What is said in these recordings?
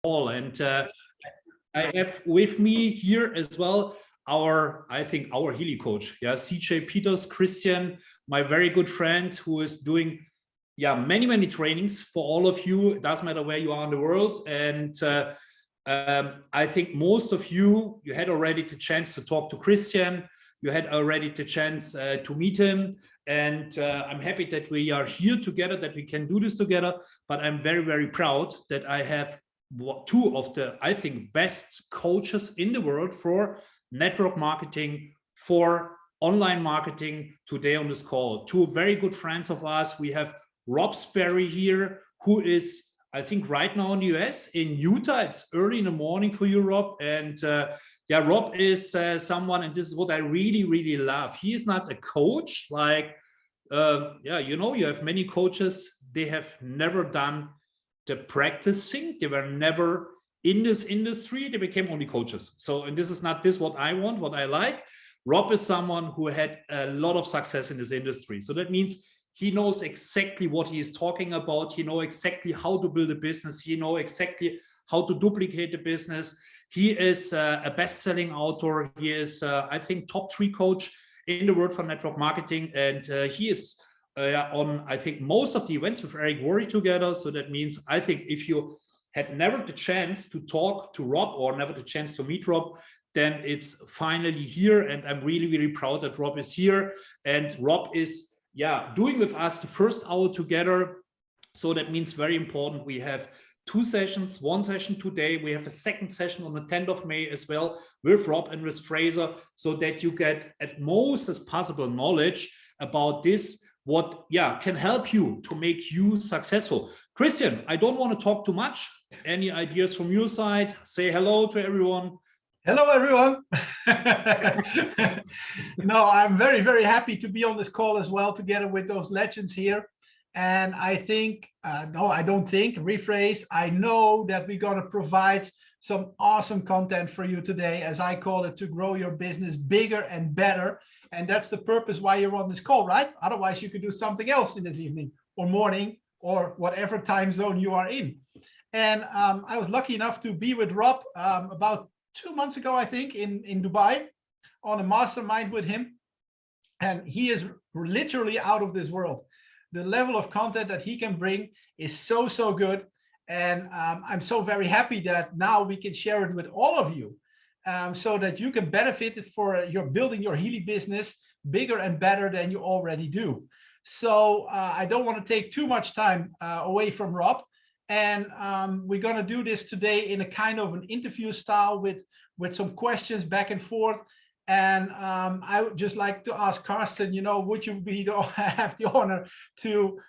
call. And I have with me here as well our Healy coach, CJ Peters, Christian, my very good friend, who is doing many trainings for all of you. It doesn't matter where you are in the world. And I think most of you had already the chance to talk to Christian. You had already the chance to meet him. And I'm happy that we are here together, that we can do this together. But I'm very, very proud that I have two of the, I think, best coaches in the world for network marketing, for online marketing today on this call. Two very good friends of us. We have Rob Sperry here, who is, I think, right now in the US, in Utah. It's early in the morning for you, Rob. And Rob is someone, and this is what I really, really love. He is not a coach like, you have many coaches. They have never done the practicing. They were never in this industry. They became only coaches. So, and this is not what I want, what I like. Rob is someone who had a lot of success in this industry. So that means he knows exactly what he is talking about. He knows exactly how to build a business. He knows exactly how to duplicate the business. He is a best-selling author. He is, I think, top 3 coach in the world for network marketing. And he is on, I think, most of the events with Eric Worre together. So that means, I think, if you had never the chance to talk to Rob or never the chance to meet Rob, then it's finally here. And I'm really, really proud that Rob is here. And Rob is, doing with us the first hour together. So that means very important. We have 2 sessions, 1 session today. We have a second session on the 10th of May as well with Rob and with Frazer, so that you get at most as possible knowledge about this, what can help you to make you successful. Christian, I don't want to talk too much. Any ideas from your side? Say hello to everyone. Hello, everyone. No, I'm very, very happy to be on this call as well, together with those legends here. And I think, I know that we're going to provide some awesome content for you today, as I call it, to grow your business bigger and better. And that's the purpose why you're on this call, right? Otherwise, you could do something else in this evening or morning or whatever time zone you are in. And I was lucky enough to be with Rob about 2 months ago, I think, in Dubai on a mastermind with him. And he is literally out of this world. The level of content that he can bring is so, so good. And I'm so very happy that now we can share it with all of you, so that you can benefit for your building your Healy business bigger and better than you already do. So I don't want to take too much time away from Rob. And we're going to do this today in a kind of an interview style with some questions back and forth. And I would just like to ask Carsten, would you have the honor to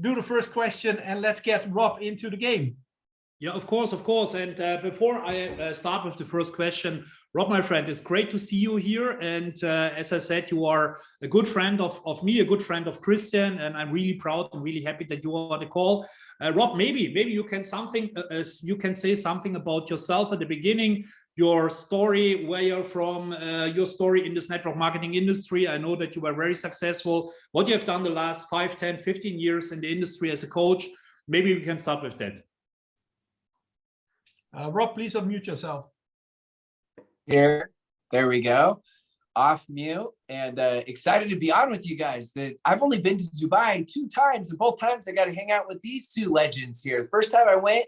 do the first question, and let's get Rob into the game. Yeah, of course. And before I start with the first question, Rob, my friend, it's great to see you here. And as I said, you are a good friend of me, a good friend of Christian, and I'm really proud and really happy that you are on the call. Rob, maybe you can say something about yourself at the beginning, your story, where you're from, your story in this network marketing industry. I know that you were very successful, what you have done the last 5, 10, 15 years in the industry as a coach. Maybe we can start with that. Rob, please unmute yourself. Here, there we go. Off mute, and excited to be on with you guys. I've only been to Dubai 2 times, and both times I got to hang out with these 2 legends here. The first time I went,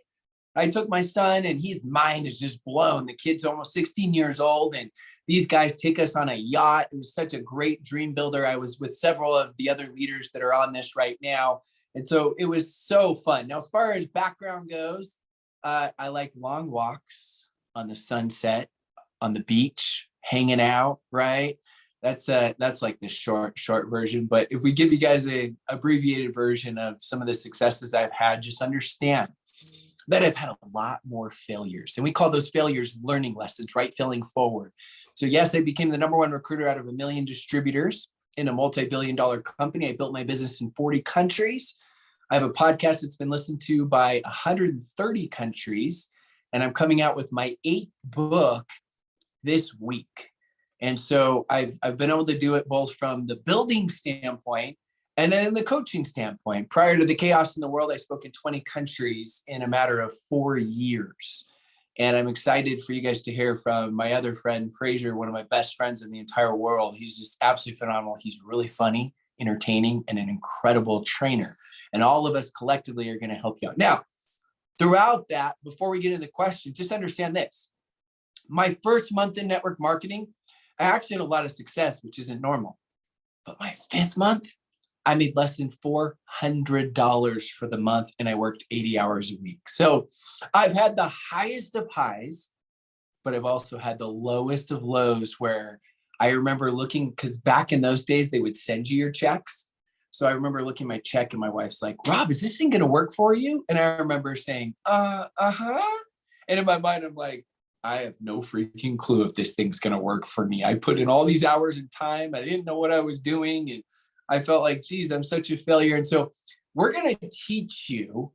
I took my son, and his mind is just blown. The kid's almost 16 years old, and these guys take us on a yacht. It was such a great dream builder. I was with several of the other leaders that are on this right now, and so it was so fun. Now, as far as background goes, I like long walks on the sunset, on the beach, hanging out, right? That's like the short version. But if we give you guys a abbreviated version of some of the successes I've had, just understand that I've had a lot more failures. And we call those failures learning lessons, right? Failing forward. So yes, I became the #1 recruiter out of 1 million distributors in a multi-billion-dollar company. I built my business in 40 countries. I have a podcast that's been listened to by 130 countries. And I'm coming out with my 8th book this week. And so I've been able to do it both from the building standpoint And then in the coaching standpoint, prior to the chaos in the world, I spoke in 20 countries in a matter of 4 years. And I'm excited for you guys to hear from my other friend, Frazer, one of my best friends in the entire world. He's just absolutely phenomenal. He's really funny, entertaining, and an incredible trainer. And all of us collectively are going to help you out. Now, throughout that, before we get into the question, just understand this. My first month in network marketing, I actually had a lot of success, which isn't normal. But my 5th month, I made less than $400 for the month, and I worked 80 hours a week. So I've had the highest of highs, but I've also had the lowest of lows, where I remember looking, because back in those days, they would send you your checks. So I remember looking at my check, and my wife's like, Rob, is this thing going to work for you? And I remember saying, uh-huh. And in my mind, I'm like, I have no freaking clue if this thing's going to work for me. I put in all these hours and time. I didn't know what I was doing. And I felt like, geez, I'm such a failure. And so we're going to teach you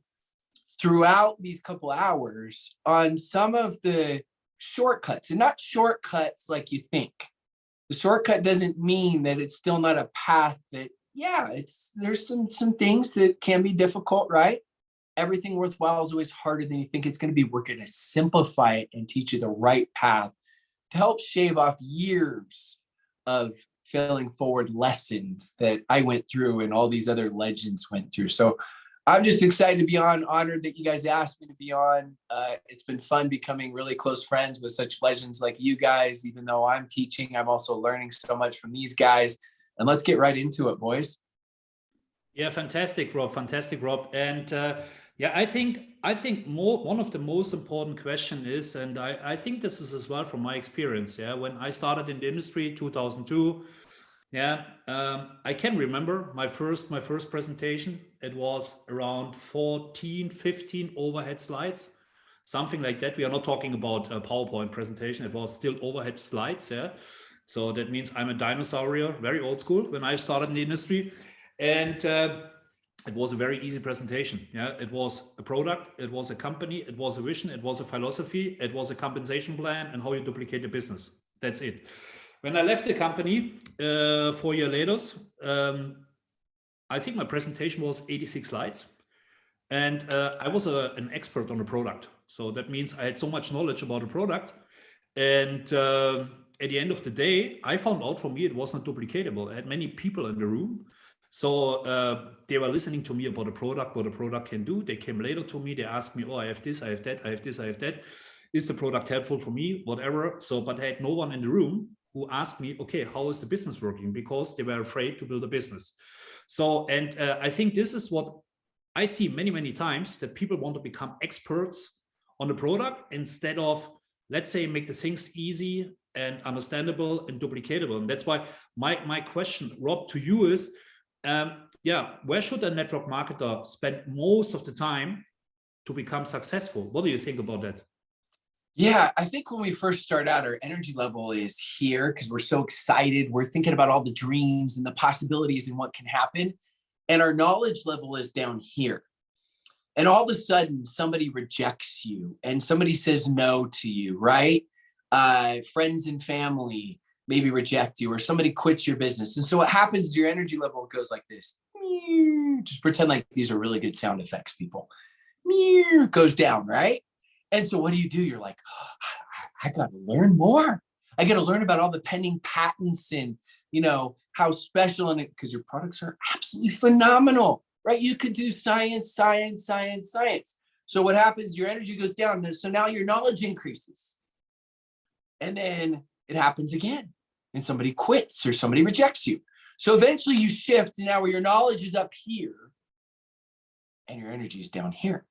throughout these couple hours on some of the shortcuts, and not shortcuts like you think. The shortcut doesn't mean that it's still not a path that, yeah, there's some things that can be difficult, right? Everything worthwhile is always harder than you think it's going to be. We're going to simplify it and teach you the right path to help shave off years of failing forward lessons that I went through and all these other legends went through. So I'm just excited to be on, honored that you guys asked me to be on. It's been fun becoming really close friends with such legends like you guys. Even though I'm teaching, I'm also learning so much from these guys. And let's get right into it, boys. Yeah, fantastic, Rob. Fantastic, Rob. And yeah, I think one of the most important question is, and I think this is as well from my experience. Yeah, when I started in the industry, 2002. Yeah, I can remember my first presentation. It was around 14, 15 overhead slides, something like that. We are not talking about a PowerPoint presentation. It was still overhead slides. Yeah, so that means I'm a dinosaur, very old school when I started in the industry, and it was a very easy presentation. Yeah, it was a product, it was a company, it was a vision, it was a philosophy, it was a compensation plan, and how you duplicate the business. That's it. When I left the company 4 years later, I think my presentation was 86 slides, and I was an expert on the product. So that means I had so much knowledge about the product, and at the end of the day, I found out for me it was not duplicatable. I had many people in the room. So they were listening to me about the product, what the product can do. They came later to me, they asked me, oh, I have this, I have that, I have this, I have that. Is the product helpful for me? Whatever. So, but I had no one in the room who asked me, okay, how is the business working? Because they were afraid to build a business. So, and I think this is what I see many, many times, that people want to become experts on the product instead of, let's say, make the things easy and understandable and duplicatable. And that's why my question, Rob, to you is, yeah, where should a network marketer spend most of the time to become successful? What do you think about that? Yeah, I think when we first start out, our energy level is here because we're so excited. We're thinking about all the dreams and the possibilities and what can happen. And our knowledge level is down here. And all of a sudden, somebody rejects you and somebody says no to you, right? Friends and family maybe reject you, or somebody quits your business. And so what happens is your energy level goes like this. Just pretend like these are really good sound effects, people. Goes down, right? And so what do? You're like, oh, I got to learn more. I got to learn about all the pending patents and, you know, how special, and because your products are absolutely phenomenal, right? You could do science. So what happens? Your energy goes down. So now your knowledge increases. And then it happens again. And somebody quits or somebody rejects you. So eventually you shift, and now where your knowledge is up here and your energy is down here.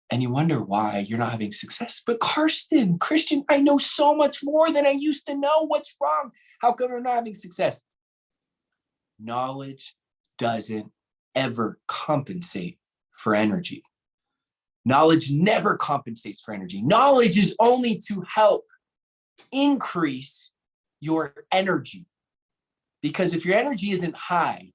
And you wonder why you're not having success. But Christian, I know so much more than I used to know. What's wrong? How come we're not having success? Knowledge doesn't ever compensate for energy. Knowledge never compensates for energy. Knowledge is only to help increase your energy. Because if your energy isn't high,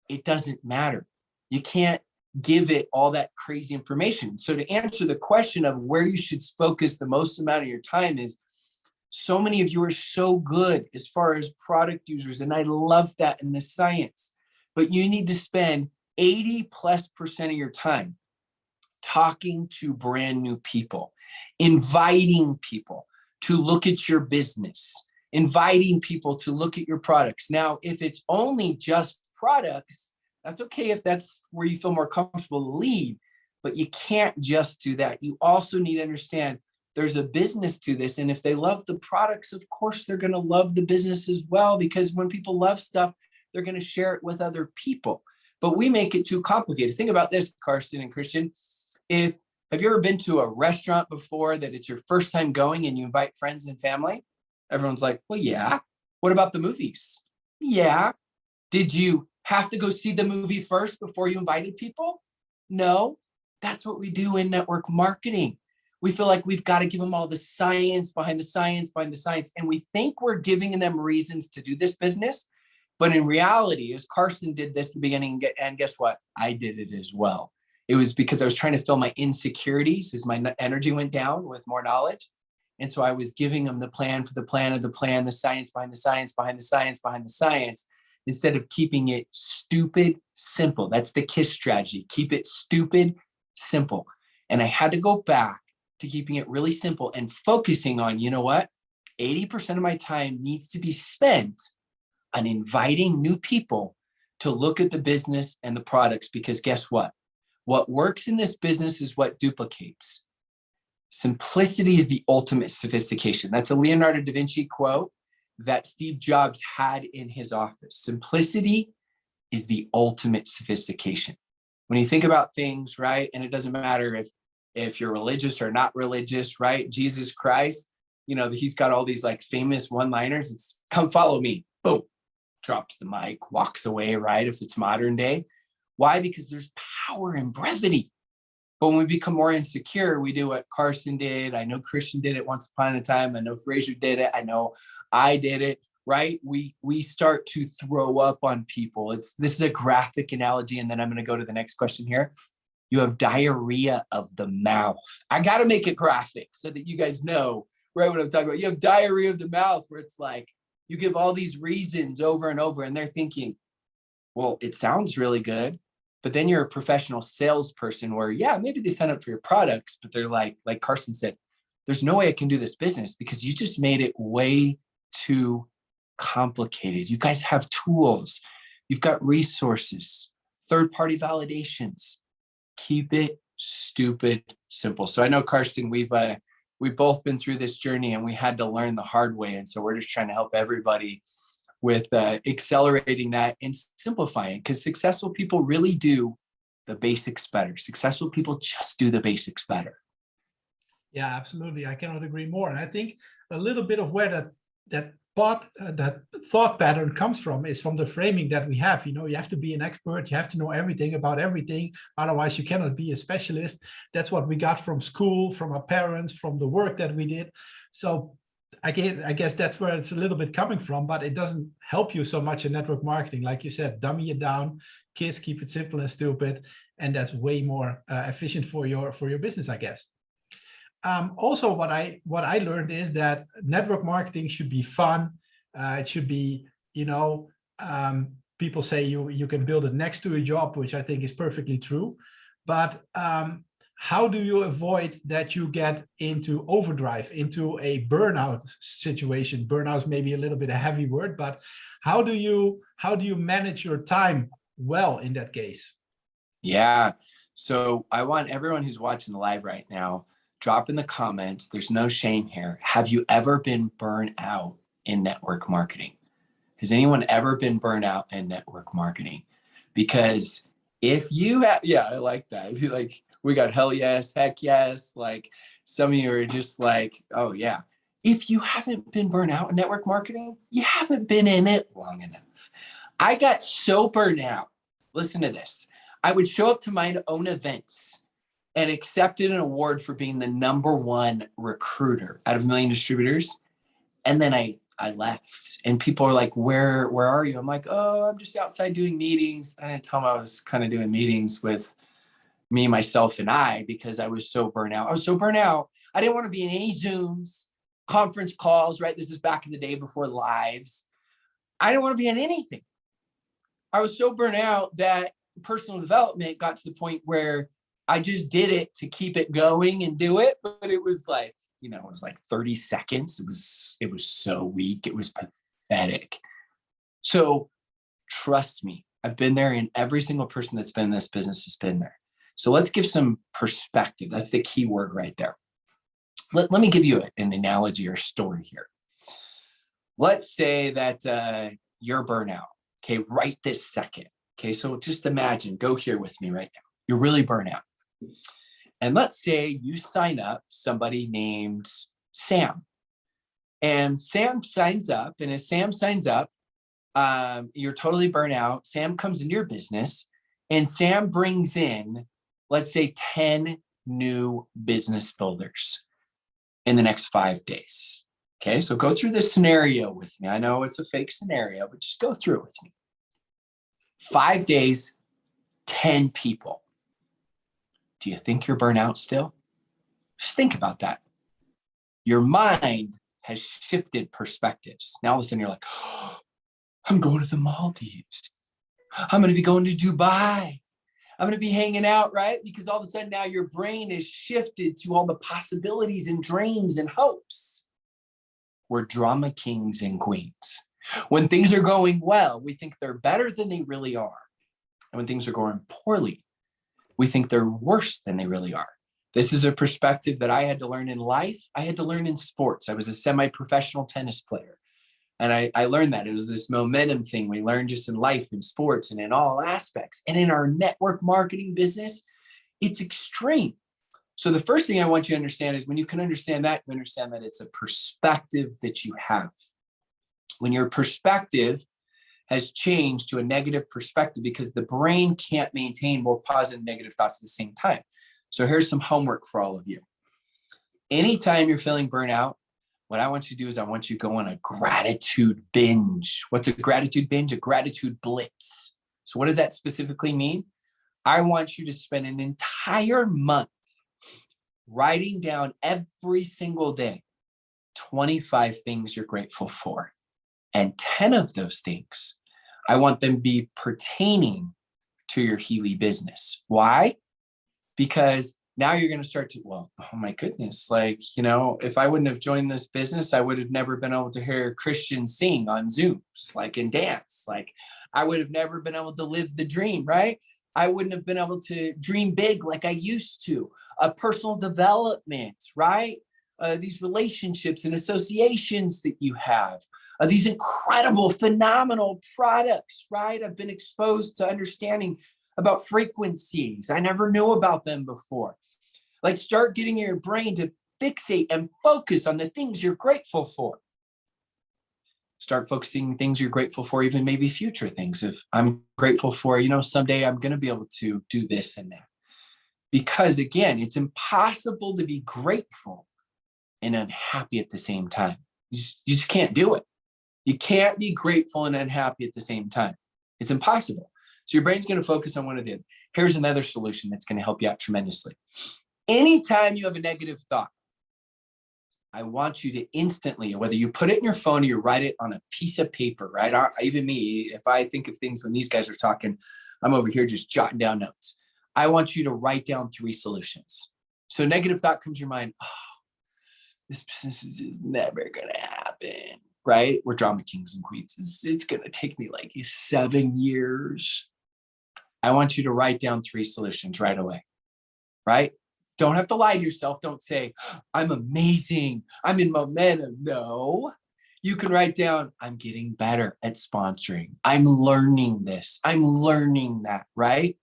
it doesn't matter. You can't give it all that crazy information. So to answer the question of where you should focus the most amount of your time is, so many of you are so good as far as product users, and I love that in the science. but you need to spend 80+% of your time talking to brand new people, inviting people to look at your business, inviting people to look at your products. Now, if it's only just products, that's okay if that's where you feel more comfortable to lead, but you can't just do that. You also need to understand there's a business to this. And if they love the products, of course, they're going to love the business as well, because when people love stuff, they're going to share it with other people. But we make it too complicated. Think about this, Carsten and Christian. Have you ever been to a restaurant before that it's your first time going and you invite friends and family? Everyone's like, well, yeah. What about the movies? Yeah. Did you have to go see the movie first before you invited people? No. That's what we do in network marketing. We feel like we've got to give them all the science behind the science behind the science. And we think we're giving them reasons to do this business. But in reality, as Carsten did this at the beginning, and guess what? I did it as well. It was because I was trying to fill my insecurities as my energy went down with more knowledge. And so I was giving them the plan for the plan of the plan, the science behind the science behind the science behind the science, instead of keeping it stupid simple. That's the KISS strategy. Keep it stupid simple. And I had to go back to keeping it really simple and focusing on, you know what? 80% of my time needs to be spent on inviting new people to look at the business and the products, because guess what? What works in this business is what duplicates. Simplicity is the ultimate sophistication. That's a Leonardo da Vinci quote that Steve Jobs had in his office. Simplicity is the ultimate sophistication. When you think about things, right? And it doesn't matter if you're religious or not religious, right? Jesus Christ, he's got all these like famous one-liners. It's come follow me, boom, drops the mic, walks away, right? If it's modern day. Why? Because there's power in brevity. But when we become more insecure, we do what Carsten did. I know Christian did it once upon a time. I know Frazer did it. I know I did it, right? We start to throw up on people. This is a graphic analogy. And then I'm going to go to the next question here. You have diarrhea of the mouth. I got to make it graphic so that you guys know, right, what I'm talking about. You have diarrhea of the mouth, where it's like you give all these reasons over and over, and they're thinking, well, it sounds really good. But then you're a professional salesperson where, yeah, maybe they sign up for your products, but they're like Carsten said, there's no way I can do this business because you just made it way too complicated. You guys have tools. You've got resources, third-party validations. Keep it stupid simple. So I know, Carsten, we've both been through this journey and we had to learn the hard way. And so we're just trying to help everybody with accelerating that and simplifying, because successful people really do the basics better. Successful people just do the basics better. Yeah, absolutely. I cannot agree more. And I think a little bit of where that thought pattern comes from is from the framing that we have. You have to be an expert. You have to know everything about everything. Otherwise, you cannot be a specialist. That's what we got from school, from our parents, from the work that we did. So I guess that's where it's a little bit coming from, but it doesn't help you so much in network marketing. Like you said, dummy it down, KISS, keep it simple and stupid. And that's way more efficient for your business, I guess. Also, what I learned is that network marketing should be fun. It should be, people say you can build it next to a job, which I think is perfectly true. But how do you avoid that you get into overdrive, into a burnout situation? Burnout is maybe a little bit a heavy word, but how do you manage your time well in that case? Yeah. So I want everyone who's watching the live right now, drop in the comments. There's no shame here. Have you ever been burned out in network marketing? Has anyone ever been burned out in network marketing? Because if you have, yeah, I like that. Like, we got hell yes, heck yes. Like, some of you are just like, oh yeah. If you haven't been burned out in network marketing, you haven't been in it long enough. I got so burned out. Listen to this. I would show up to my own events and accepted an award for being the #1 recruiter out of 1 million distributors. And then I left, and people are like, where are you? I'm like, oh, I'm just outside doing meetings. I didn't tell them I was kind of doing meetings with me, myself, and I, because I was so burnt out. I was so burnt out. I didn't want to be in any Zooms, conference calls, right? This is back in the day before lives. I didn't want to be in anything. I was so burnt out that personal development got to the point where I just did it to keep it going and do it. But it was like, it was like 30 seconds. It was so weak. It was pathetic. So trust me, I've been there, and every single person that's been in this business has been there. So let's give some perspective. That's the key word right there. Let me give you an analogy or story here. Let's say that you're burnout, okay, right this second. Okay, so just imagine, go here with me right now. You're really burnt out. And let's say you sign up somebody named Sam. And Sam signs up, and as Sam signs up, you're totally burnt out. Sam comes into your business, and Sam brings in, let's say, 10 new business builders in the next 5 days. Okay, so go through this scenario with me. I know it's a fake scenario, but just go through it with me. 5 days, 10 people. Do you think you're burnt out still? Just think about that. Your mind has shifted perspectives. Now all of a sudden you're like, oh, I'm going to the Maldives. I'm going to be going to Dubai. I'm going to be hanging out, right? Because all of a sudden now your brain is shifted to all the possibilities and dreams and hopes. We're drama kings and queens. When things are going well, we think they're better than they really are. And when things are going poorly, we think they're worse than they really are. This is a perspective that I had to learn in life. I had to learn in sports. I was a semi-professional tennis player. And I learned that. It was this momentum thing we learned just in life, in sports, and in all aspects. And in our network marketing business, it's extreme. So the first thing I want you to understand is when you can understand that, you understand that it's a perspective that you have. When your perspective has changed to a negative perspective, because the brain can't maintain both positive and negative thoughts at the same time. So here's some homework for all of you. Anytime you're feeling burnout, what I want you to do is I want you to go on a gratitude binge. What's a gratitude binge? A gratitude blitz. So what does that specifically mean? I want you to spend an entire month writing down every single day 25 things you're grateful for. And 10 of those things, I want them to be pertaining to your Healy business. Why? Because now you're going to start to, well, oh my goodness, like, if I wouldn't have joined this business, I would have never been able to hear Christians sing on Zooms, like, and dance. Like, I would have never been able to live the dream, right? I wouldn't have been able to dream big like I used to. Personal development, right? These relationships and associations that you have. These incredible, phenomenal products, right? I've been exposed to understanding about frequencies. I never knew about them before. Like, start getting your brain to fixate and focus on the things you're grateful for. Start focusing things you're grateful for, even maybe future things. If I'm grateful for, someday I'm going to be able to do this and that. Because again, it's impossible to be grateful and unhappy at the same time. You just can't do it. You can't be grateful and unhappy at the same time. It's impossible. So your brain's going to focus on one or the other. Here's another solution that's going to help you out tremendously. Anytime you have a negative thought, I want you to instantly, whether you put it in your phone or you write it on a piece of paper, right? Even me, if I think of things when these guys are talking, I'm over here just jotting down notes. I want you to write down 3 solutions. So negative thought comes to your mind, oh, this business is never going to happen, right? We're drama kings and queens. It's going to take me like 7 years. I want you to write down 3 solutions right away, right? Don't have to lie to yourself. Don't say, I'm amazing. I'm in momentum. No, you can write down, I'm getting better at sponsoring. I'm learning this. I'm learning that, right?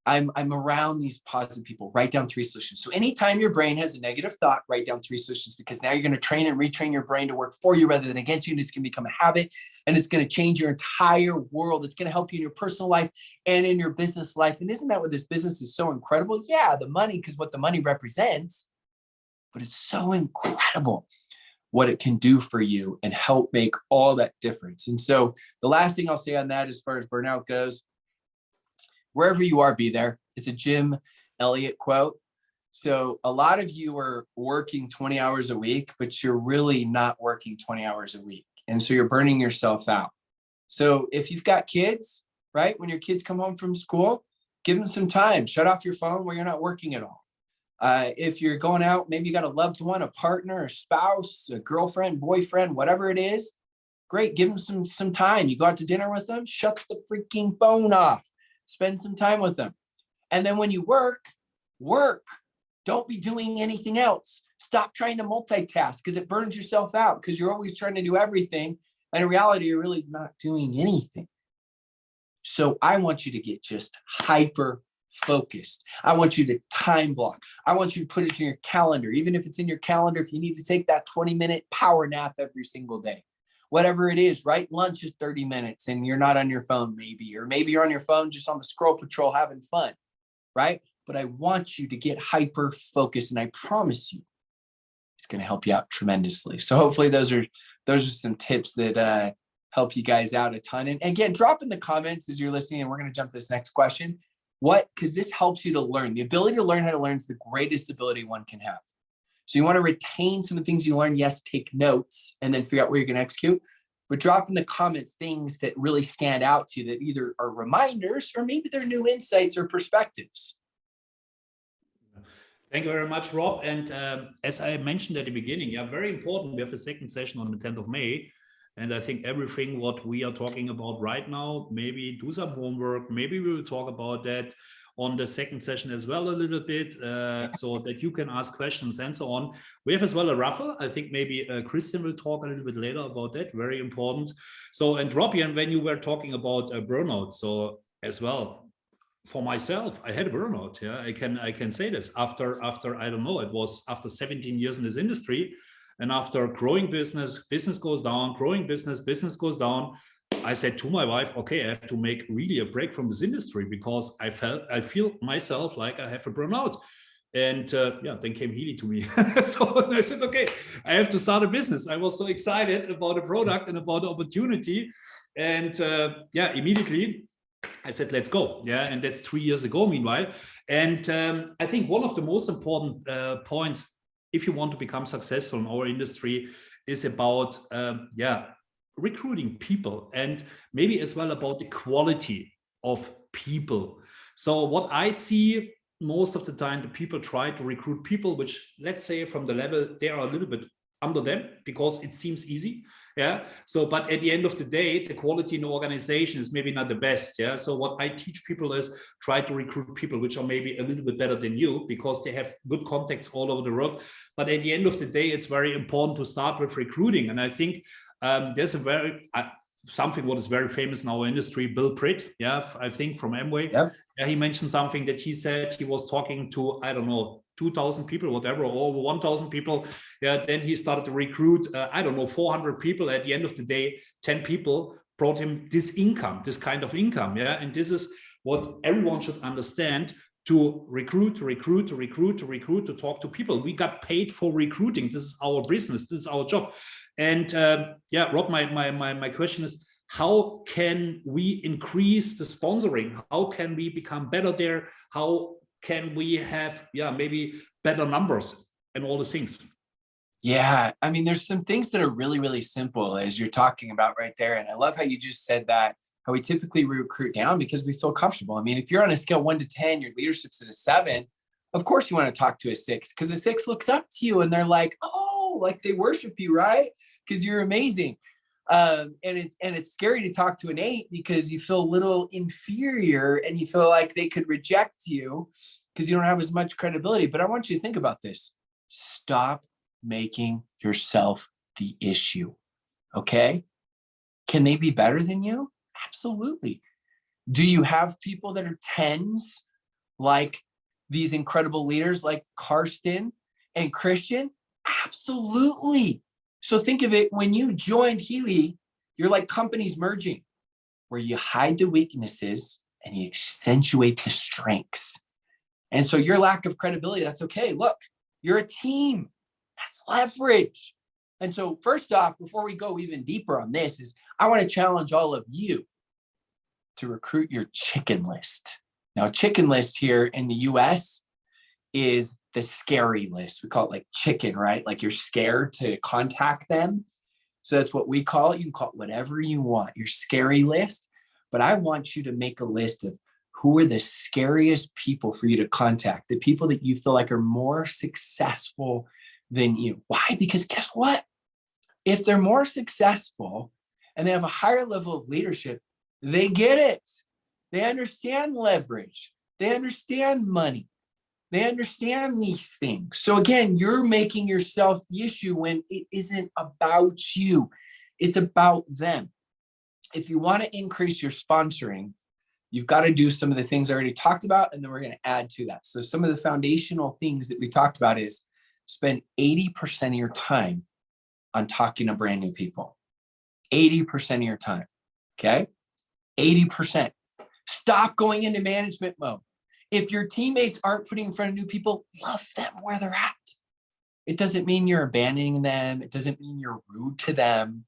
I'm around these positive people. Write down 3 solutions. So anytime your brain has a negative thought, write down 3 solutions, because now you're going to train and retrain your brain to work for you rather than against you. And it's going to become a habit, and it's going to change your entire world. It's going to help you in your personal life and in your business life. And isn't that what this business is so incredible? Yeah, the money, because what the money represents, but it's so incredible what it can do for you and help make all that difference. And so the last thing I'll say on that, as far as burnout goes, wherever you are, be there. It's a Jim Elliott quote. So a lot of you are working 20 hours a week, but you're really not working 20 hours a week. And so you're burning yourself out. So if you've got kids, right? When your kids come home from school, give them some time. Shut off your phone where you're not working at all. If you're going out, maybe you got a loved one, a partner, a spouse, a girlfriend, boyfriend, whatever it is. Great. Give them some time. You go out to dinner with them, shut the freaking phone off. Spend some time with them. And then when you work. Don't be doing anything else. Stop trying to multitask because it burns yourself out because you're always trying to do everything. And in reality, you're really not doing anything. So I want you to get just hyper focused. I want you to time block. I want you to put it in your calendar. Even if it's in your calendar, if you need to take that 20-minute power nap every single day, whatever it is, right? Lunch is 30 minutes and you're not on your phone maybe, or maybe you're on your phone just on the scroll patrol having fun, right? But I want you to get hyper focused, and I promise you it's going to help you out tremendously. So hopefully those are some tips that help you guys out a ton. And again, drop in the comments as you're listening, and we're going to jump to this next question. Because this helps you to learn. The ability to learn how to learn is the greatest ability one can have. So you want to retain some of the things you learn. Yes, take notes and then figure out where you're going to execute. But drop in the comments things that really stand out to you that either are reminders or maybe they're new insights or perspectives. Thank you very much, Rob. And as I mentioned at the beginning, very important. We have a second session on the 10th of May. And I think everything what we are talking about right now, maybe do some homework. Maybe we will talk about that on the second session as well a little bit, so that you can ask questions and so on. We have as well a raffle. I think maybe Christian will talk a little bit later about that. Very important. So, and Robbie, and when you were talking about burnout, so as well, for myself, I had a burnout. Yeah, I can say this after I don't know, it was after 17 years in this industry. And after growing business goes down, growing business goes down. I said to my wife, okay, I have to make really a break from this industry because I feel myself like I have a burnout. And then came Healy to me. So I said, okay, I have to start a business. I was so excited about the product and about the opportunity. And immediately I said, let's go. Yeah. And that's 3 years ago, meanwhile. And I think one of the most important points, if you want to become successful in our industry, is about recruiting people, and maybe as well about the quality of people. So what I see most of the time, the people try to recruit people which, let's say, from the level they are a little bit under them because it seems easy. Yeah. So, but at the end of the day, the quality in the organization is maybe not the best. Yeah. So what I teach people is try to recruit people which are maybe a little bit better than you because they have good contacts all over the world. But at the end of the day, it's very important to start with recruiting. And I think there's a something what is very famous in our industry, Bill Britt, I think from Amway. Yep. He mentioned something that he said he was talking to, I don't know, 2,000 people, whatever, or over 1,000 people. Then he started to recruit, 400 people. At the end of the day, 10 people brought him this kind of income. And this is what everyone should understand. To recruit, to talk to people. We got paid for recruiting. This is our business. This is our job. And Rob, my question is, how can we increase the sponsoring? How can we become better there? How can we have, maybe better numbers and all the things? Yeah, I mean, there's some things that are really, really simple as you're talking about right there. And I love how you just said that, how we typically recruit down because we feel comfortable. I mean, if you're on a scale 1 to 10, your leadership's at a 7, of course you want to talk to a 6 because a 6 looks up to you and they're like, oh, like they worship you, right? Because you're amazing. And it's scary to talk to an 8 because you feel a little inferior and you feel like they could reject you because you don't have as much credibility. But I want you to think about this. Stop making yourself the issue. Okay? Can they be better than you? Absolutely. Do you have people that are 10s like these incredible leaders like Carsten and Christian? Absolutely. So think of it, when you joined Healy, you're like companies merging where you hide the weaknesses and you accentuate the strengths. And so your lack of credibility, that's okay. Look, you're a team. That's leverage. And so first off, before we go even deeper on this, is I want to challenge all of you to recruit your chicken list. Now, chicken list here in the US is the scary list. We call it like chicken, right? Like you're scared to contact them. So that's what we call it. You can call it whatever you want, your scary list. but I want you to make a list of who are the scariest people for you to contact, the people that you feel like are more successful than you. Why? Because guess what? If they're more successful and they have a higher level of leadership, they get it. They understand leverage. They understand money. They understand these things. So again, you're making yourself the issue when it isn't about you. It's about them. If you want to increase your sponsoring, you've got to do some of the things I already talked about, and then we're going to add to that. So some of the foundational things that we talked about is spend 80% of your time on talking to brand new people. 80% of your time, okay? 80%. Stop going into management mode. If your teammates aren't putting in front of new people, love them where they're at. It doesn't mean you're abandoning them. It doesn't mean you're rude to them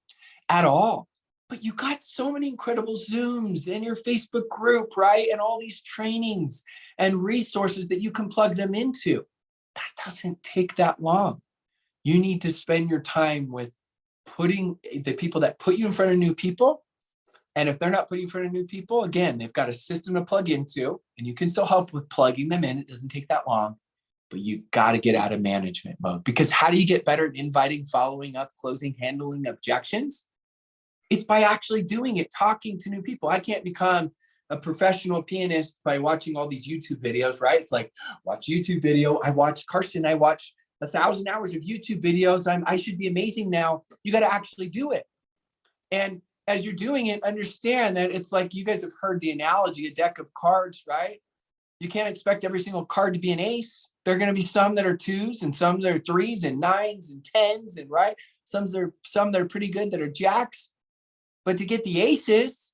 at all. But you got so many incredible Zooms in your Facebook group, right? And all these trainings and resources that you can plug them into. That doesn't take that long. You need to spend your time with putting the people that put you in front of new people. And if they're not putting you in front of new people, again, they've got a system to plug into, and you can still help with plugging them in. It doesn't take that long, but you got to get out of management mode, because how do you get better at inviting, following up, closing, handling objections? It's by actually doing it, talking to new people. I can't become a professional pianist by watching all these YouTube videos, right? It's like, watch YouTube video. I watched Carsten. I watched 1,000 hours of YouTube videos. I should be amazing now. You got to actually do it. And as you're doing it, understand that it's like, you guys have heard the analogy, a deck of cards, right? You can't expect every single card to be an ace. There are going to be some that are twos and some that are threes and nines and tens, and right? Some that are pretty good that are jacks. But to get the aces,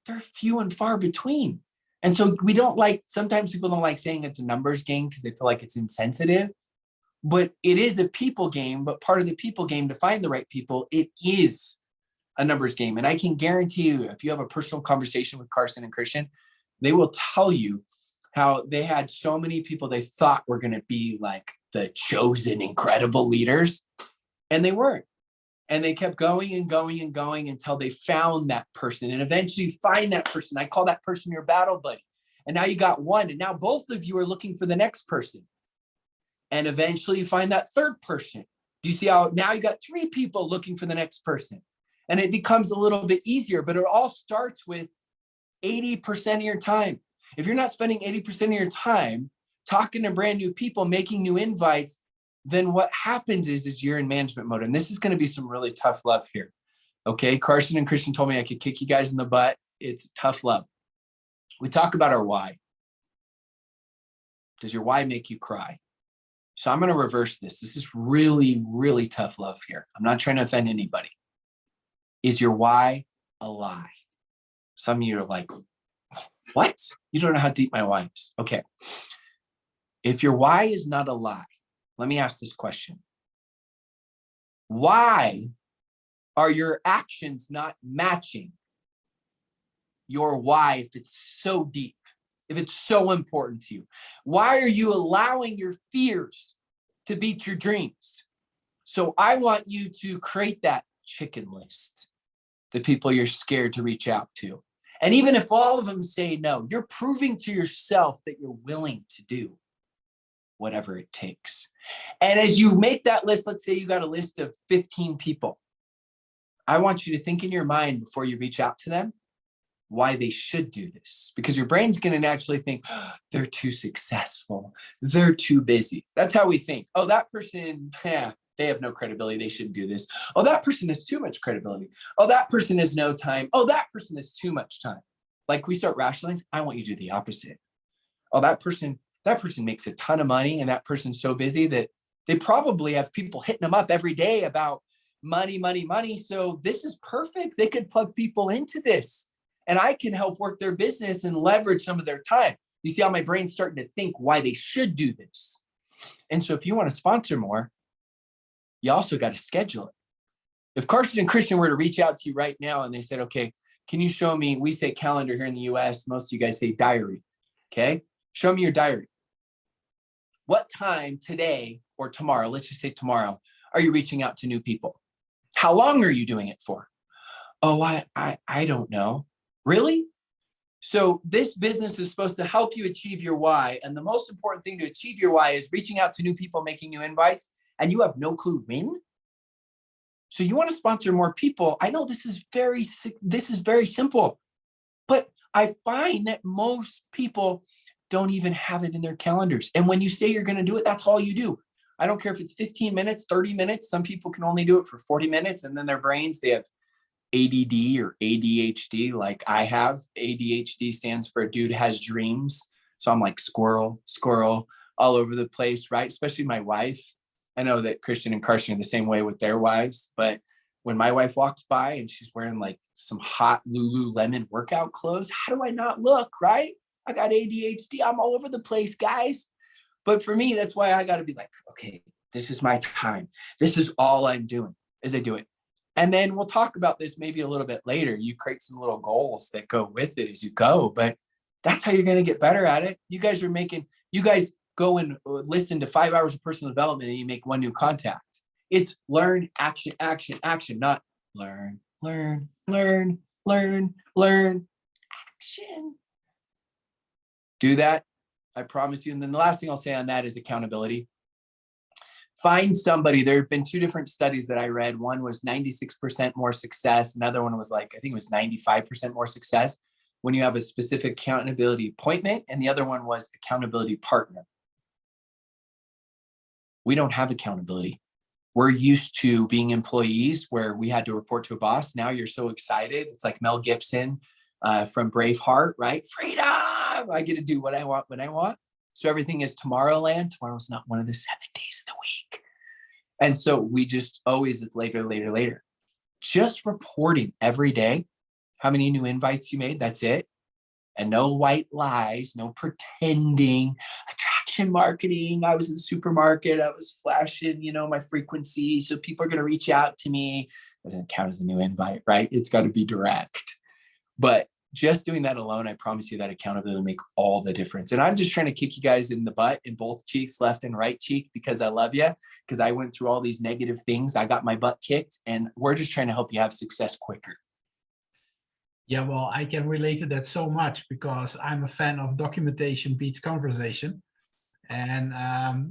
they're few and far between. And so we don't like, sometimes people don't like saying it's a numbers game because they feel like it's insensitive. But it is a people game. But part of the people game, to find the right people, it is a numbers game. And I can guarantee you, if you have a personal conversation with Carsten and Christian, they will tell you how they had so many people they thought were going to be like the chosen incredible leaders, and they weren't. And they kept going and going and going until they found that person, and eventually find that person. I call that person your battle buddy. And now you got one, and now both of you are looking for the next person. And eventually you find that third person. Do you see how now you got three people looking for the next person? And it becomes a little bit easier, but it all starts with 80% of your time. If you're not spending 80% of your time talking to brand new people, making new invites, then what happens is you're in management mode. And this is going to be some really tough love here. Okay. Carsten and Christian told me I could kick you guys in the butt. It's tough love. We talk about our why. Does your why make you cry? So I'm going to reverse this. This is really, really tough love here. I'm not trying to offend anybody. Is your why a lie? Some of you are like, what? You don't know how deep my why is. Okay. If your why is not a lie, let me ask this question. Why are your actions not matching your why if it's so deep, if it's so important to you? Why are you allowing your fears to beat your dreams? So I want you to create that chicken list, the people you're scared to reach out to. And even if all of them say no, you're proving to yourself that you're willing to do whatever it takes. And as you make that list, let's say you got a list of 15 people. I want you to think in your mind before you reach out to them why they should do this, because your brain's going to naturally think, oh, they're too successful. They're too busy. That's how we think. Oh, that person, they have no credibility. They shouldn't do this. Oh, that person has too much credibility. Oh, that person has no time. Oh, that person has too much time. Like we start rationalizing. I want you to do the opposite. Oh, that person makes a ton of money, and that person's so busy that they probably have people hitting them up every day about money, money, money. So this is perfect. They could plug people into this, and I can help work their business and leverage some of their time. You see how my brain's starting to think why they should do this. And so if you want to sponsor more, you also got to schedule it. If Carsten and Christian were to reach out to you right now and they said, okay, can you show me, we say calendar here in the US, most of you guys say diary. Okay. Show me your diary. What time today or tomorrow, let's just say tomorrow, are you reaching out to new people? How long are you doing it for? Oh, I don't know. Really? So this business is supposed to help you achieve your why. And the most important thing to achieve your why is reaching out to new people, making new invites, and you have no clue when. So you want to sponsor more people. I know this is very simple, but I find that most people don't even have it in their calendars. And when you say you're going to do it, that's all you do. I don't care if it's 15 minutes, 30 minutes. Some people can only do it for 40 minutes. And then their brains, they have ADD or ADHD, like I have. ADHD stands for dude has dreams. So I'm like squirrel all over the place, right? Especially my wife. I know that Christian and Carsten are the same way with their wives, but when my wife walks by and she's wearing like some hot Lululemon workout clothes, how do I not look, right? I got ADHD. I'm all over the place, guys. But for me, that's why I got to be like, okay, this is my time. This is all I'm doing as I do it. And then we'll talk about this maybe a little bit later. You create some little goals that go with it as you go, but that's how you're going to get better at it. You guys go and listen to 5 hours of personal development and you make one new contact. It's learn, action, action, action, not learn, action. Do that. I promise you. And then the last thing I'll say on that is accountability. Find somebody. There have been 2 different studies that I read. One was 96% more success. Another one was I think it was 95% more success when you have a specific accountability appointment. And the other one was accountability partner. We don't have accountability. We're used to being employees where we had to report to a boss. Now you're so excited. It's like Mel Gibson from Braveheart, right? Freedom! I get to do what I want when I want. So everything is Tomorrowland. Tomorrow's not one of the 7 days of the week. And so we just always, it's later. Just reporting every day how many new invites you made. That's it. And no white lies, no pretending, attraction marketing. I was in the supermarket. I was flashing, my frequency. So people are going to reach out to me. It doesn't count as a new invite, right? It's got to be direct. But just doing that alone, I promise you that accountability will make all the difference. And I'm just trying to kick you guys in the butt in both cheeks, left and right cheek, because I love you, because I went through all these negative things. I got my butt kicked, and we're just trying to help you have success quicker. Yeah, well, I can relate to that so much because I'm a fan of documentation beats conversation. And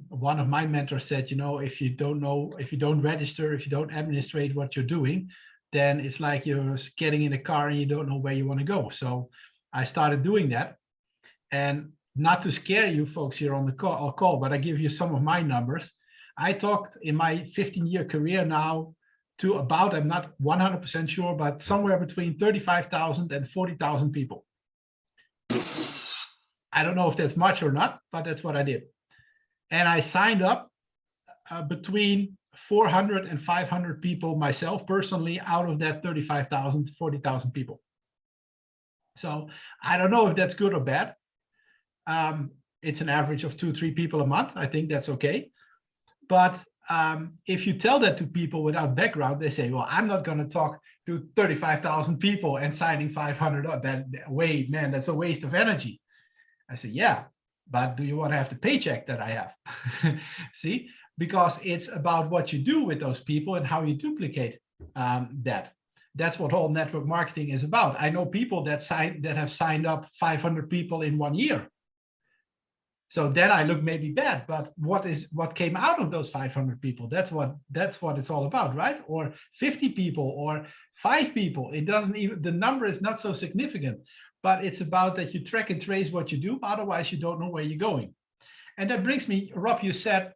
one of my mentors said, if you don't register, if you don't administrate what you're doing, then it's like you're getting in a car and you don't know where you want to go. So I started doing that. And not to scare you folks here on the call, but I give you some of my numbers. I talked in my 15-year career now to about, I'm not 100% sure, but somewhere between 35,000 and 40,000 people. I don't know if that's much or not, but that's what I did. And I signed up between 400 and 500 people myself personally out of that 35,000, 40,000 people. So I don't know if that's good or bad. It's an average of 2-3 people a month. I think that's okay. But if you tell that to people without background, they say, well, I'm not going to talk to 35,000 people and signing 500 up. That's a waste of energy. I say, yeah, but do you want to have the paycheck that I have? See, because it's about what you do with those people and how you duplicate that. That's what whole network marketing is about. I know people that have signed up 500 people in 1 year. So then I look maybe bad, but what came out of those 500 people? That's what it's all about, right? Or 50 people or 5 people. It doesn't even, the number is not so significant, but it's about that you track and trace what you do. Otherwise, you don't know where you're going. And that brings me, Rob, you said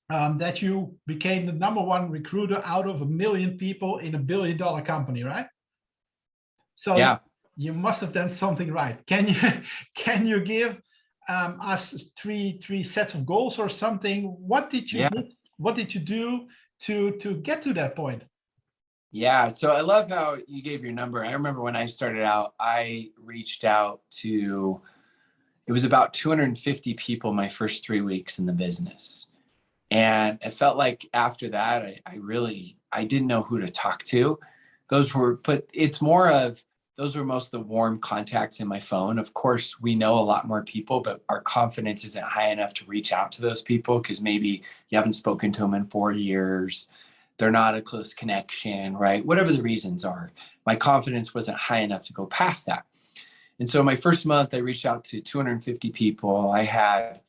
that you became the #1 recruiter out of 1 million people in $1 billion company, right? So yeah, you must have done something right. Can you give us three sets of goals or something? What did you do to get to that point? Yeah, so I love how you gave your number. I remember when I started out, I reached out to, it was about 250 people my first 3 weeks in the business. And it felt like after that, I didn't know who to talk to. Those were most of the warm contacts in my phone. Of course, we know a lot more people, but our confidence isn't high enough to reach out to those people because maybe you haven't spoken to them in 4 years. they're not a close connection, right? Whatever the reasons are, my confidence wasn't high enough to go past that. And so my first month, I reached out to 250 people. It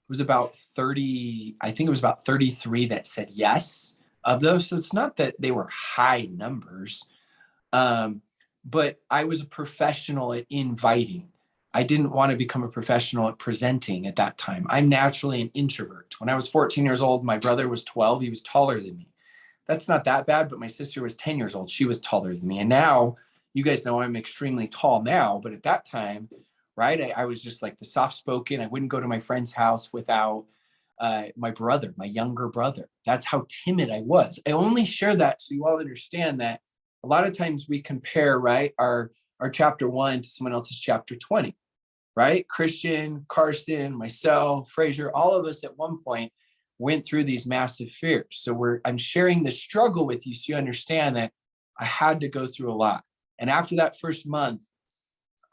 was about 30, I think it was about 33 that said yes of those. So it's not that they were high numbers, but I was a professional at inviting. I didn't want to become a professional at presenting at that time. I'm naturally an introvert. When I was 14 years old, my brother was 12. He was taller than me. That's not that bad, but my sister was 10 years old. She was taller than me. And now, you guys know I'm extremely tall now, but at that time, right, I was just like the soft-spoken. I wouldn't go to my friend's house without my brother, my younger brother. That's how timid I was. I only share that so you all understand that a lot of times we compare, right, our chapter 1 to someone else's chapter 20, right? Christian, Carsten, myself, Frazer, all of us at one point went through these massive fears. So I'm sharing the struggle with you so you understand that I had to go through a lot. And after that first month,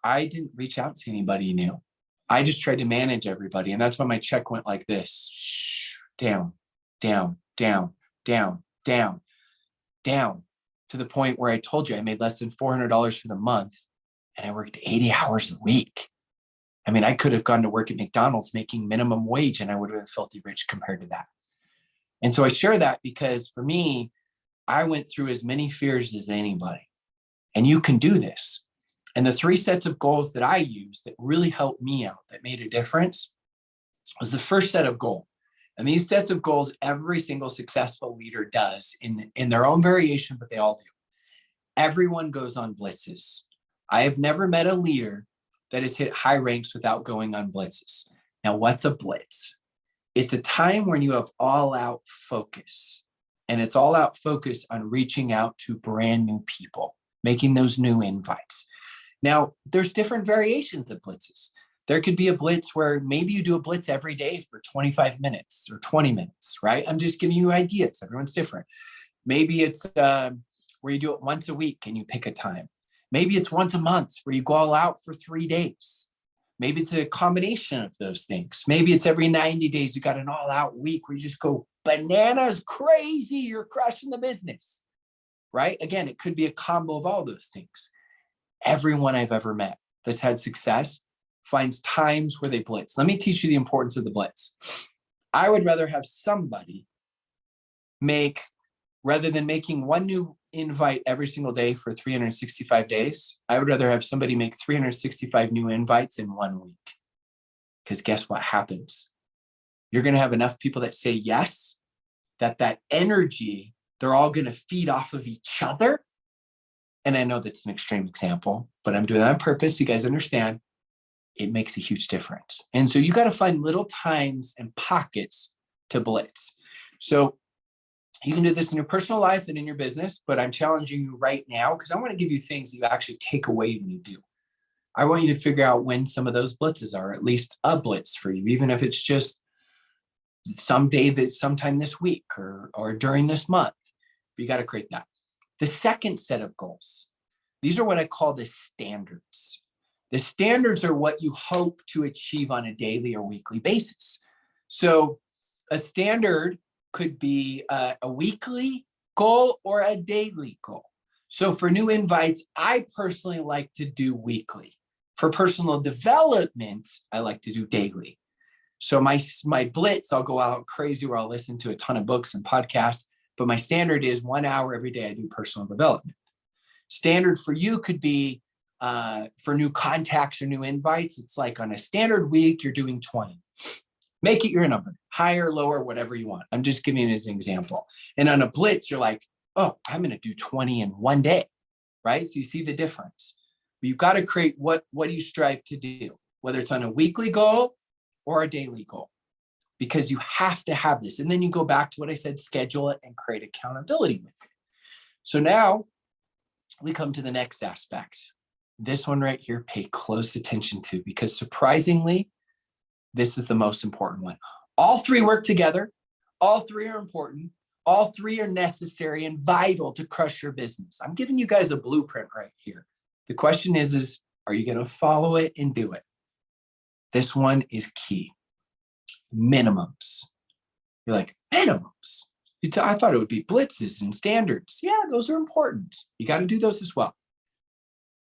I didn't reach out to anybody new. I just tried to manage everybody. And that's why my check went like this, down, down, down, down, down, down, to the point where I told you I made less than $400 for the month and I worked 80 hours a week. I mean, I could have gone to work at McDonald's making minimum wage and I would have been filthy rich compared to that. And so I share that because for me, I went through as many fears as anybody. And you can do this. And the 3 sets of goals that I used that really helped me out, that made a difference, was the first set of goals. And these sets of goals, every single successful leader does in their own variation, but they all do. Everyone goes on blitzes. I have never met a leader that has hit high ranks without going on blitzes. Now, what's a blitz? It's a time when you have all-out focus. And it's all-out focus on reaching out to brand new people, making those new invites. Now, there's different variations of blitzes. There could be a blitz where maybe you do a blitz every day for 25 minutes or 20 minutes, right? I'm just giving you ideas. Everyone's different. Maybe it's where you do it once a week and you pick a time. Maybe it's once a month where you go all out for 3 days. Maybe it's a combination of those things. Maybe it's every 90 days, you got an all-out week where you just go bananas crazy, you're crushing the business, right? Again, it could be a combo of all those things. Everyone I've ever met that's had success finds times where they blitz. Let me teach you the importance of the blitz. I would rather have somebody rather than making one new invite every single day for 365 days, I would rather have somebody make 365 new invites in 1 week. Because guess what happens? You're going to have enough people that say yes, that energy, they're all going to feed off of each other. And I know that's an extreme example, but I'm doing that on purpose. You guys understand it makes a huge difference. And so you got to find little times and pockets to blitz. So you can do this in your personal life and in your business, but I'm challenging you right now because I want to give you things that you actually take away when you do. I want you to figure out when some of those blitzes are, at least a blitz for you, even if it's just sometime this week or during this month. But you got to create that. The second set of goals, these are what I call the standards. The standards are what you hope to achieve on a daily or weekly basis. So a standard could be a weekly goal or a daily goal. So for new invites, I personally like to do weekly. For personal development, I like to do daily. So my blitz, I'll go out crazy where I'll listen to a ton of books and podcasts, but my standard is 1 hour every day I do personal development. Standard for you could be for new contacts or new invites. It's like on a standard week, you're doing 20. Make it your number, higher, lower, whatever you want. I'm just giving it as an example. And on a blitz, you're like, oh, I'm going to do 20 in 1 day, right? So you see the difference. But you've got to create what do you strive to do, whether it's on a weekly goal or a daily goal, because you have to have this. And then you go back to what I said, schedule it and create accountability with it. So now we come to the next aspect. This one right here, pay close attention to, because surprisingly, this is the most important one. All 3 work together. All 3 are important. All 3 are necessary and vital to crush your business. I'm giving you guys a blueprint right here. The question is are you going to follow it and do it? This one is key. Minimums. You're like, minimums? I thought it would be blitzes and standards. Yeah, those are important. You got to do those as well.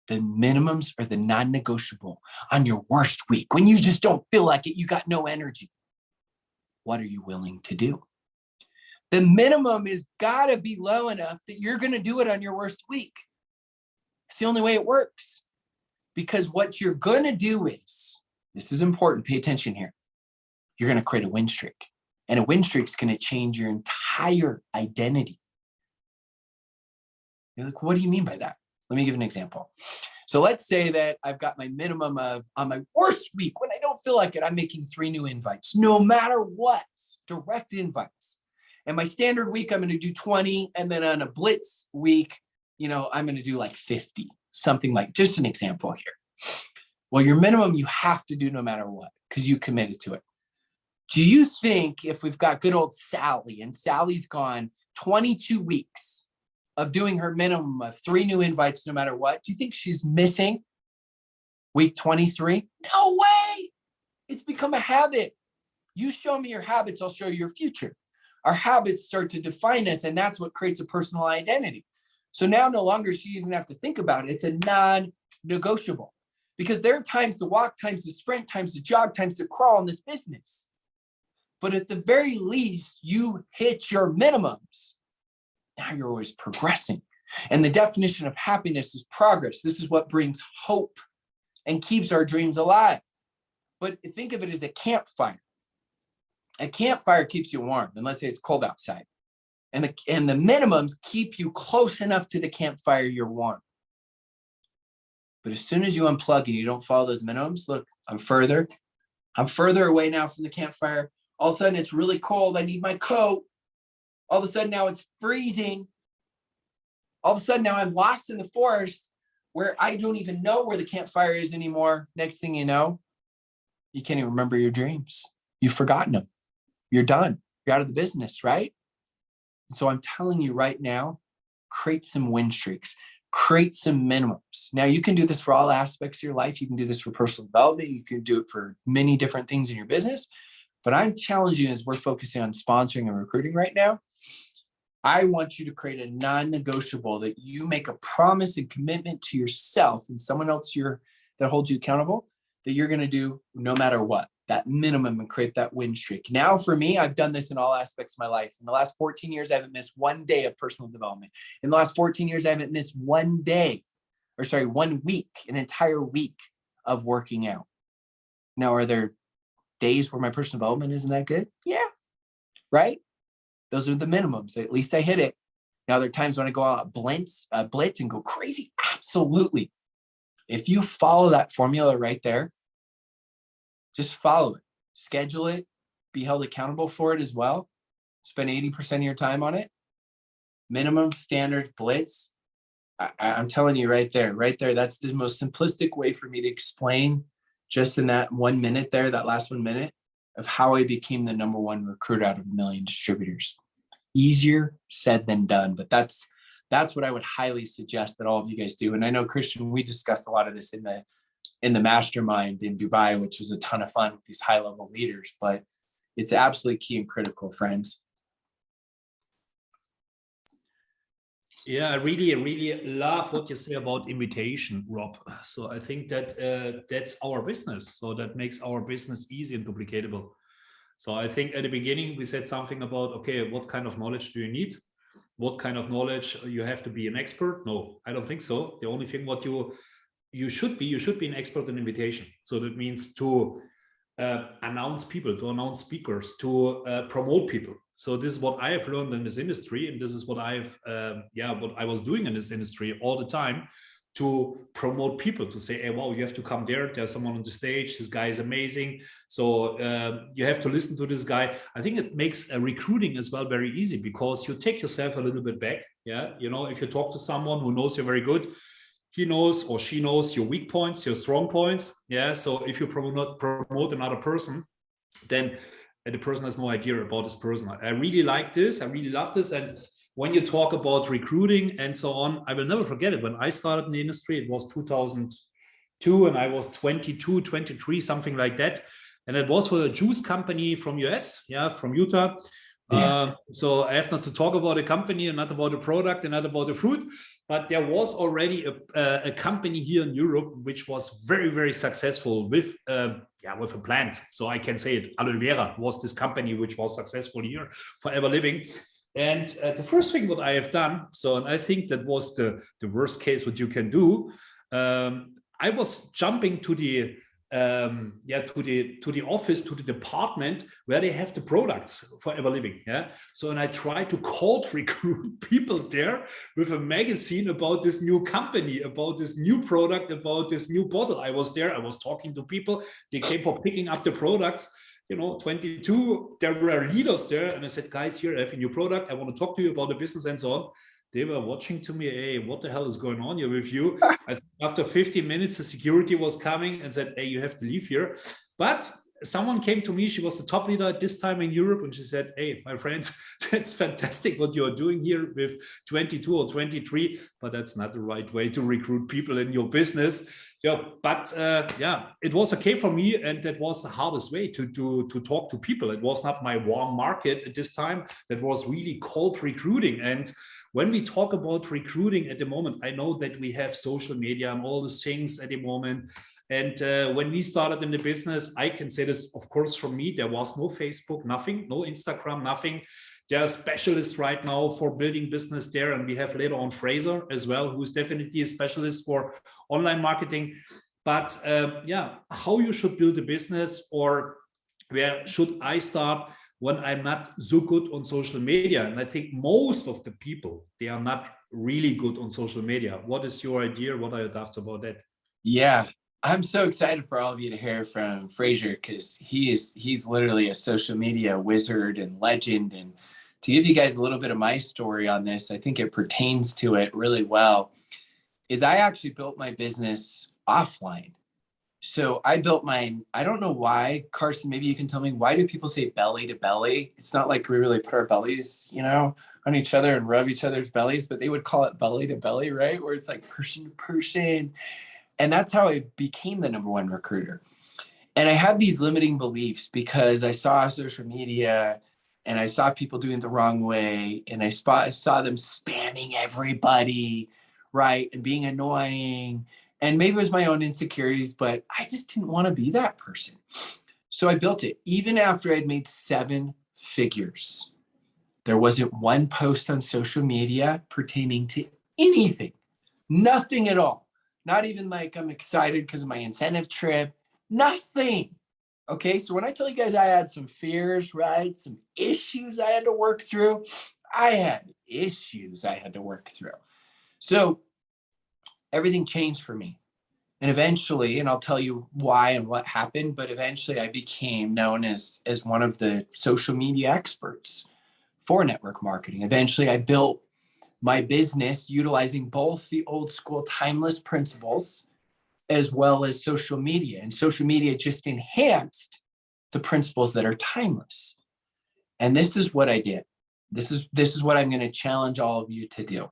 The minimums are the non-negotiable on your worst week. When you just don't feel like it, you got no energy. What are you willing to do? The minimum is got to be low enough that you're going to do it on your worst week. It's the only way it works. Because what you're going to do is, this is important, pay attention here. You're going to create a win streak. And a win streak is going to change your entire identity. You're like, what do you mean by that? Let me give an example. So let's say that I've got my minimum of, on my worst week, when I don't feel like it, I'm making 3 new invites, no matter what, direct invites. And my standard week, I'm going to do 20. And then on a blitz week, I'm going to do like 50, something like, just an example here. Well, your minimum you have to do no matter what, because you committed to it. Do you think if we've got good old Sally, and Sally's gone 22 weeks of doing her minimum of 3 new invites no matter what, do you think she's missing week 23? No way. It's become a habit. You show me your habits, I'll show you your future. Our habits start to define us, and that's what creates a personal identity. So now no longer she even have to think about it. It's a non-negotiable, because there are times to walk, times to sprint, times to jog, times to crawl in this business. But at the very least, you hit your minimums. Now you're always progressing. And the definition of happiness is progress. This is what brings hope and keeps our dreams alive. But think of it as a campfire. A campfire keeps you warm, and let's say it's cold outside. And the minimums keep you close enough to the campfire you're warm. But as soon as you unplug and you don't follow those minimums, look, I'm further away now from the campfire. All of a sudden it's really cold. I need my coat. All of a sudden now it's freezing. All of a sudden now I'm lost in the forest where I don't even know where the campfire is anymore. Next thing you know, you can't even remember your dreams. You've forgotten them. You're done. You're out of the business, right? And so I'm telling you right now, create some win streaks, create some minimums. Now you can do this for all aspects of your life. You can do this for personal development. You can do it for many different things in your business. But I'm challenging you, as we're focusing on sponsoring and recruiting right now, I want you to create a non-negotiable that you make a promise and commitment to yourself and someone else that holds you accountable that you're going to do no matter what, that minimum, and create that win streak. Now for me, I've done this in all aspects of my life. In the last 14 years, I haven't missed one day of personal development. In the last 14 years, I haven't missed 1 week, an entire week of working out. Now, are there days where my personal development isn't that good? Yeah, right? Those are the minimums. At least I hit it. Now, there are times when I go out blitz and go crazy. Absolutely. If you follow that formula right there, just follow it, schedule it, be held accountable for it as well. Spend 80% of your time on it. Minimum, standard, blitz. I'm telling you right there, that's the most simplistic way for me to explain, just in that 1 minute there, that last 1 minute, of how I became the #1 recruit out of 1 million distributors. Easier said than done, but that's what I would highly suggest that all of you guys do. And I know, Christian, we discussed a lot of this in the mastermind in Dubai, which was a ton of fun with these high-level leaders, but it's absolutely key and critical, friends. Yeah, I really love what you say about invitation, Rob. So I think that that's our business. So that makes our business easy and duplicatable. So I think at the beginning we said something about, okay, what kind of knowledge do you need? What kind of knowledge you have to be an expert? No, I don't think so. The only thing what you should be an expert in invitation. So that means to announce people, to announce speakers, to promote people. So this is what I have learned in this industry, and this is what what I was doing in this industry all the time, to promote people, to say, hey, wow, you have to come there. There's someone on the stage. This guy is amazing. So you have to listen to this guy. I think it makes recruiting as well very easy, because you take yourself a little bit back. Yeah, if you talk to someone who knows you very good, he knows or she knows your weak points, your strong points. Yeah. So if you promote another person, then the person has no idea about this person. I really like this. I really love this. And when you talk about recruiting and so on, I will never forget it. When I started in the industry, it was 2002 and I was 22, 23, something like that. And it was for a juice company from US, from Utah. So I have not to talk about a company and not about a product and not about the fruit, but there was already a company here in Europe which was very, very successful with a plant. So I can say it, Aloe Vera was this company which was successful here, Forever Living. And the first thing what I have done, so and I think that was the worst case what you can do. I was jumping to the office, to the department where they have the products Forever Living. So, and I tried to cold recruit people there with a magazine about this new company, about this new product, about this new bottle. I was there, I was talking to people, they came for picking up the products. 22, there were leaders there, and I said, guys, here I have a new product, I want to talk to you about the business and so on. They were watching to me, hey, what the hell is going on here with you? I think after 15 minutes, the security was coming and said, hey, you have to leave here. But someone came to me, she was the top leader at this time in Europe, and she said, hey, my friend, that's fantastic what you're doing here with 22 or 23, but that's not the right way to recruit people in your business. But it was okay for me, and that was the hardest way to talk to people. It was not my warm market at this time. That was really cold recruiting. And when we talk about recruiting at the moment, I know that we have social media and all these things at the moment. And when we started in the business, I can say this, of course, for me, there was no Facebook, nothing, no Instagram, nothing. There are specialists right now for building business there. And we have later on Frazer as well, who's definitely a specialist for online marketing. But how you should build a business, or where should I start when I'm not so good on social media? And I think most of the people, they are not really good on social media. What is your idea? What are your thoughts about that? Yeah, I'm so excited for all of you to hear from Frazer, because he's literally a social media wizard and legend. And to give you guys a little bit of my story on this, I think it pertains to it really well, is I actually built my business offline. So I built mine. I don't know why, Carsten, maybe you can tell me, why do people say belly to belly? It's not like we really put our bellies, on each other and rub each other's bellies, but they would call it belly to belly, right? Where it's like person to person. And that's how I became the #1 recruiter. And I had these limiting beliefs because I saw social media and I saw people doing it the wrong way. And I saw them spamming everybody, right? And being annoying. And maybe it was my own insecurities, but I just didn't want to be that person. So I built it. Even after I'd made 7 figures, there wasn't one post on social media pertaining to anything, nothing at all. Not even like I'm excited because of my incentive trip, nothing. Okay, so when I tell you guys I had some fears, right? Some issues I had to work through. I had issues I had to work through. So everything changed for me. And eventually, and I'll tell you why and what happened, but eventually I became known as one of the social media experts for network marketing. Eventually I built my business utilizing both the old school timeless principles as well as social media. And social media just enhanced the principles that are timeless. And this is what I did. This is what I'm going to challenge all of you to do.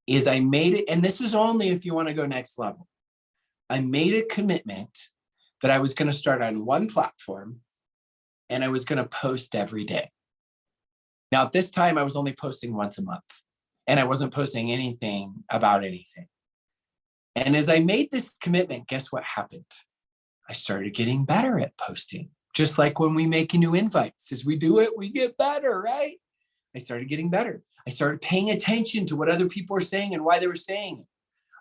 Is I made it, and this is only if you want to go next level. I made a commitment that I was going to start on one platform and I was going to post every day. Now, at this time, I was only posting once a month and I wasn't posting anything about anything. And as I made this commitment, guess what happened? I started getting better at posting. Just like when we make new invites, as we do it, we get better, right? I started getting better. I started paying attention to what other people were saying and why they were saying it.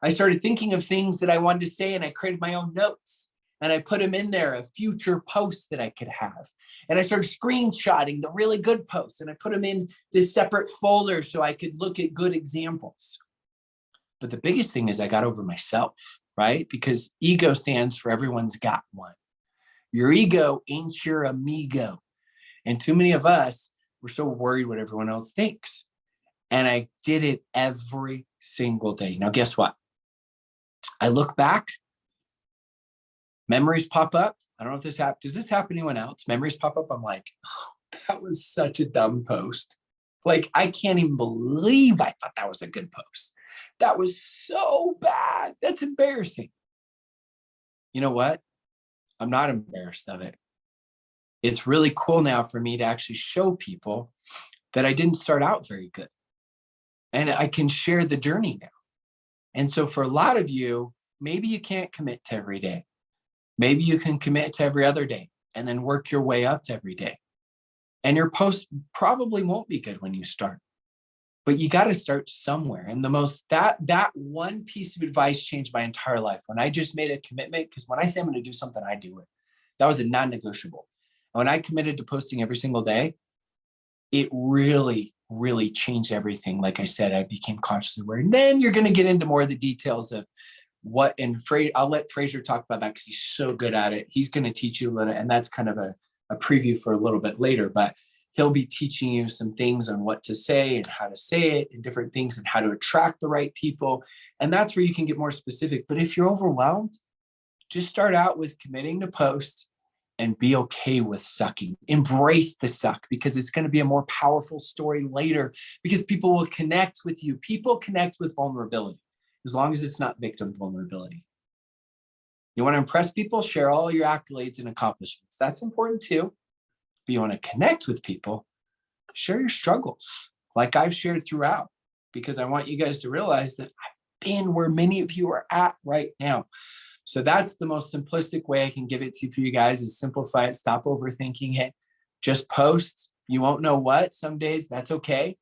I started thinking of things that I wanted to say, and I created my own notes and I put them in there, a future post that I could have. And I started screenshotting the really good posts and I put them in this separate folder so I could look at good examples. But the biggest thing is I got over myself, right? Because ego stands for everyone's got one. Your ego ain't your amigo. And too many of us, we're so worried what everyone else thinks. And I did it every single day. Now, guess what? I look back, memories pop up. I don't know if this happens. Does this happen to anyone else? Memories pop up. I'm like, oh, that was such a dumb post. Like, I can't even believe I thought that was a good post. That was so bad. That's embarrassing. You know what? I'm not embarrassed of it. It's really cool now for me to actually show people that I didn't start out very good. And I can share the journey now. And so for a lot of you, maybe you can't commit to every day. Maybe you can commit to every other day and then work your way up to every day. And your post probably won't be good when you start, but you got to start somewhere. And that one piece of advice changed my entire life. When I just made a commitment, because when I say I'm going to do something, I do it. That was a non-negotiable. When I committed to posting every single day, it really, really changed everything. Like I said, I became consciously aware. And then you're going to get into more of the details of what, and I'll let Frazer talk about that because he's so good at it. He's going to teach you a little, and that's kind of a preview for a little bit later, but he'll be teaching you some things on what to say and how to say it and different things and how to attract the right people. And that's where you can get more specific. But if you're overwhelmed, just start out with committing to post and be okay with sucking. Embrace the suck, because it's going to be a more powerful story later, because people will connect with you. People connect with vulnerability, as long as it's not victim vulnerability. You want to impress people, share all your accolades and accomplishments. That's important too. But you want to connect with people, share your struggles like I've shared throughout, because I want you guys to realize that I've been where many of you are at right now. So that's the most simplistic way I can give it to for you guys, is simplify it, stop overthinking it, just post. You won't know what some days, that's okay,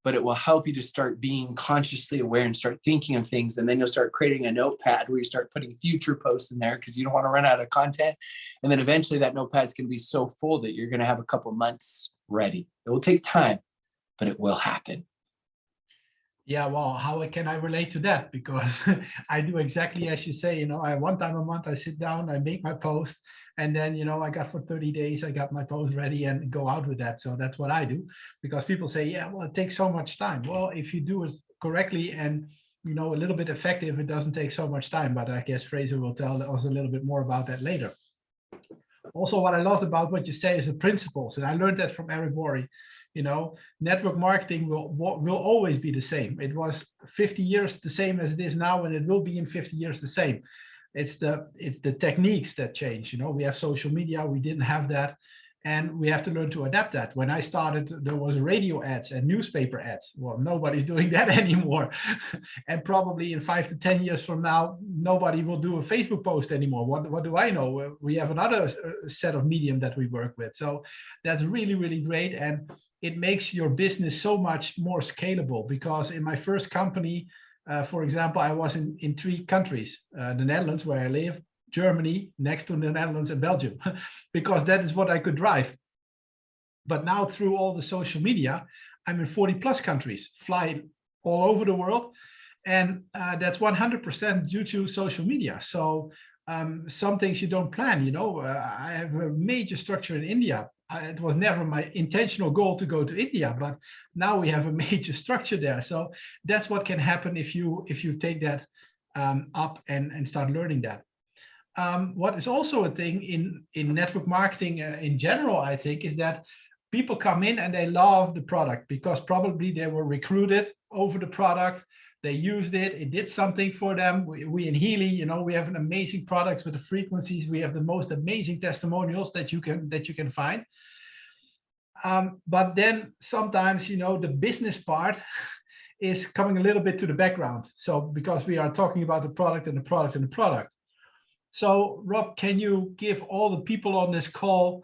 but it will help you to start being consciously aware and start thinking of things. And then you'll start creating a notepad where you start putting future posts in there, because you don't want to run out of content. And then eventually that notepad's going to be so full that you're going to have a couple months ready. It will take time, but it will happen. Yeah, well, how can I relate to that? Because I do exactly as you say. I one time a month I sit down, I make my post, and then I got for 30 days, I got my post ready and go out with that. So that's what I do. Because people say, yeah, well, it takes so much time. Well, if you do it correctly and a little bit effective, it doesn't take so much time. But I guess Frazer will tell us a little bit more about that later. Also, what I love about what you say is the principles, and I learned that from Eric Worre. Network marketing will always be the same. It was 50 years the same as it is now, and it will be in 50 years the same. It's the techniques that change. We have social media, we didn't have that, and we have to learn to adapt that. When I started, there was radio ads and newspaper ads. Well, nobody's doing that anymore. And probably in 5 to 10 years from now, nobody will do a Facebook post anymore. What do I know? We have another set of medium that we work with. So that's really, really great. And it makes your business so much more scalable, because in my first company, for example, I was in 3 countries, the Netherlands, where I live, Germany, next to the Netherlands, and Belgium, because that is what I could drive. But now through all the social media, I'm in 40 plus countries, fly all over the world. And that's 100% due to social media. So some things you don't plan, I have a major structure in India. It was never my intentional goal to go to India, but now we have a major structure there. So that's what can happen if you take that up and start learning that. What is also a thing in network marketing in general, I think, is that people come in and they love the product because probably they were recruited over the product. They used it. It did something for them. We in Healy, we have an amazing product with the frequencies. We have the most amazing testimonials that you can find. But then sometimes, the business part is coming a little bit to the background. So because we are talking about the product and the product and the product. So Rob, can you give all the people on this call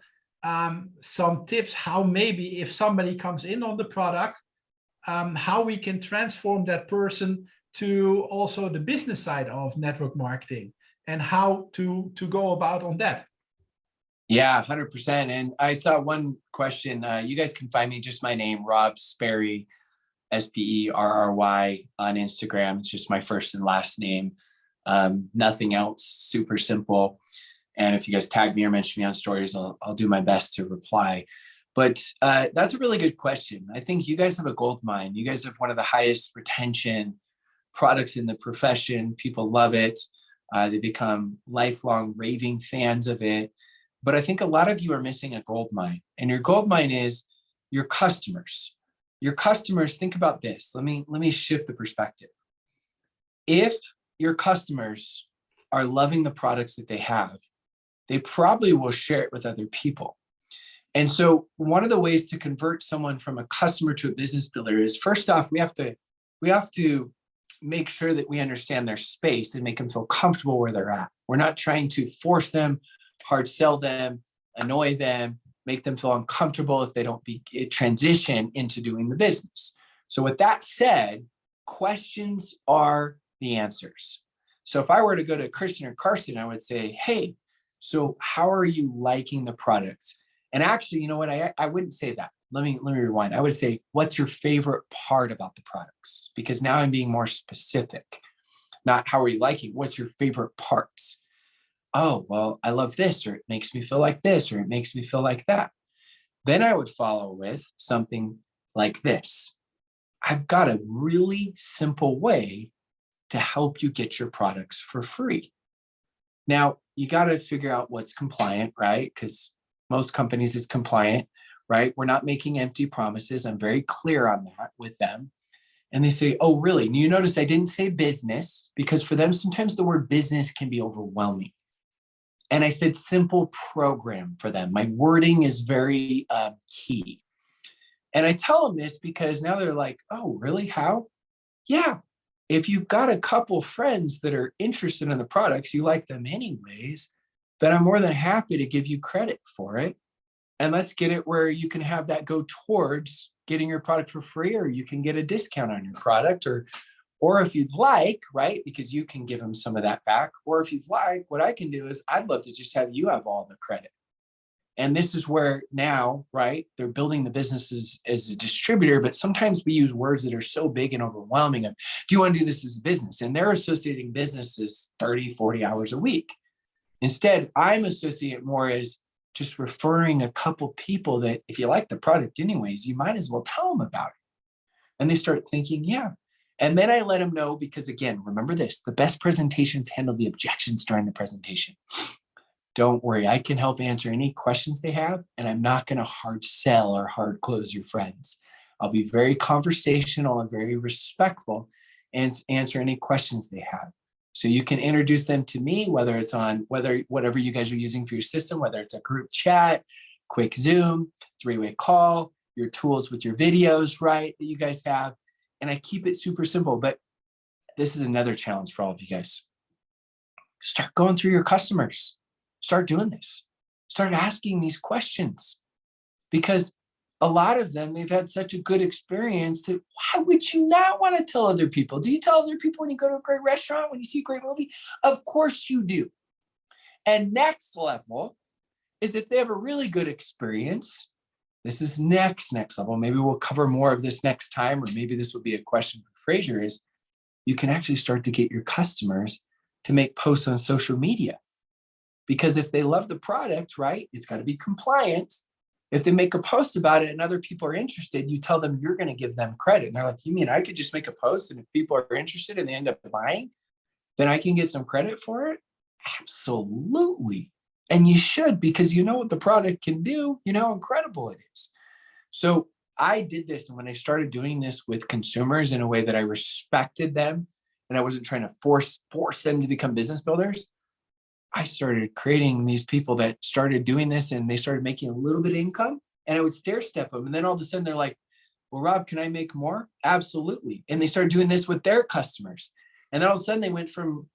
some tips how maybe if somebody comes in on the product, how we can transform that person to also the business side of network marketing, and how to go about on that? Yeah, 100%. And I saw one question. You guys can find me, just my name, Rob Sperry, Sperry on Instagram. It's just my first and last name. Nothing else, super simple. And if you guys tag me or mention me on stories, I'll do my best to reply. But that's a really good question. I think you guys have a gold mine. You guys have one of the highest retention products in the profession. People love it. They become lifelong raving fans of it. But I think a lot of you are missing a gold mine. And your gold mine is your customers. Your customers, think about this. Let me shift the perspective. If your customers are loving the products that they have, they probably will share it with other people. And so one of the ways to convert someone from a customer to a business builder is, first off, we have to make sure that we understand their space and make them feel comfortable where they're at. We're not trying to force them, hard sell them, annoy them, make them feel uncomfortable if they don't transition into doing the business. So with that said, questions are the answers. So if I were to go to Christian or Carsten, I would say, hey, so how are you liking the products? And actually, you know what? I wouldn't say that. Let me rewind. I would say, what's your favorite part about the products? Because now I'm being more specific, not how are you liking? What's your favorite parts? Oh, well, I love this, or it makes me feel like this, or it makes me feel like that. Then I would follow with something like this. I've got a really simple way to help you get your products for free. Now, you got to figure out what's compliant, right? Because most companies is compliant, right? We're not making empty promises. I'm very clear on that with them. And they say, oh, really? And you notice I didn't say business, because for them, sometimes the word business can be overwhelming. And I said simple program for them. My wording is very key. And I tell them this because now they're like, oh, really? How? Yeah. If you've got a couple friends that are interested in the products, you like them anyways, then I'm more than happy to give you credit for it. And let's get it where you can have that go towards getting your product for free, or you can get a discount on your product, or if you'd like, right, because you can give them some of that back, or if you'd like, what I can do is I'd love to just have you have all the credit. And this is where now, right, they're building the businesses as a distributor, but sometimes we use words that are so big and overwhelming of, do you want to do this as a business? And they're associating businesses 30, 40 hours a week. Instead, I'm associating it more as just referring a couple people that if you like the product anyways, you might as well tell them about it. And they start thinking, yeah. And then I let them know, because again, remember this, the best presentations handle the objections during the presentation. Don't worry, I can help answer any questions they have, and I'm not going to hard sell or hard close your friends. I'll be very conversational and very respectful and answer any questions they have. So you can introduce them to me, whether it's on whatever you guys are using for your system, whether it's a group chat, quick Zoom, 3-way call, your tools with your videos, right, that you guys have. And I keep it super simple, but this is another challenge for all of you guys. Start going through your customers. Start doing this. Start asking these questions, because a lot of them, they've had such a good experience that why would you not want to tell other people? Do you tell other people when you go to a great restaurant, when you see a great movie? Of course you do. And next level is if they have a really good experience. This is next level. Maybe we'll cover more of this next time, or maybe this will be a question for Frazer, is you can actually start to get your customers to make posts on social media. Because if they love the product, right, it's got to be compliant. If they make a post about it and other people are interested, you tell them you're going to give them credit. And they're like, you mean I could just make a post, and if people are interested and they end up buying, then I can get some credit for it? Absolutely. And you should, because you know what the product can do, you know how incredible it is. So I did this, and when I started doing this with consumers in a way that I respected them, and I wasn't trying to force them to become business builders, I started creating these people that started doing this, and they started making a little bit of income, and I would stair step them. And then all of a sudden they're like, well, Rob, can I make more? Absolutely. And they started doing this with their customers. And then all of a sudden they went from,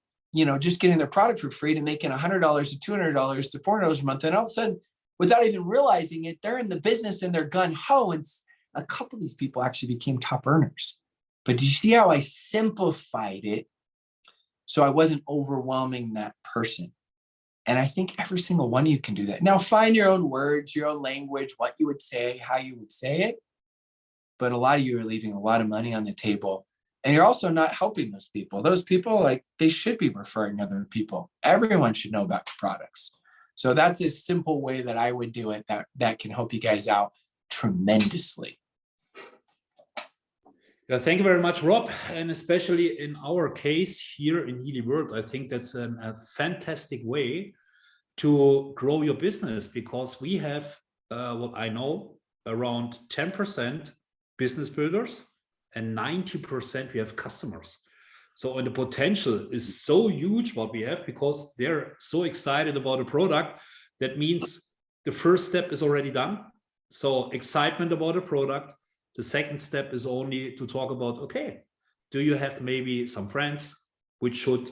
just getting their product for free to making $100 to $200 to $400 a month. And all of a sudden, without even realizing it, they're in the business and they're gun ho. And a couple of these people actually became top earners. But did you see how I simplified it so I wasn't overwhelming that person? And I think every single one of you can do that. Now, find your own words, your own language, what you would say, how you would say it. But a lot of you are leaving a lot of money on the table. And you're also not helping those people. Those people, they should be referring other people. Everyone should know about the products. So that's a simple way that I would do it that can help you guys out tremendously. Yeah, thank you very much, Rob. And especially in our case here in HealyWorld, I think that's a fantastic way to grow your business, because we have, what I know, around 10% business builders and 90% we have customers. So, and the potential is so huge what we have, because they're so excited about a product. That means the first step is already done. So excitement about the product. The second step is only to talk about, okay, do you have maybe some friends which should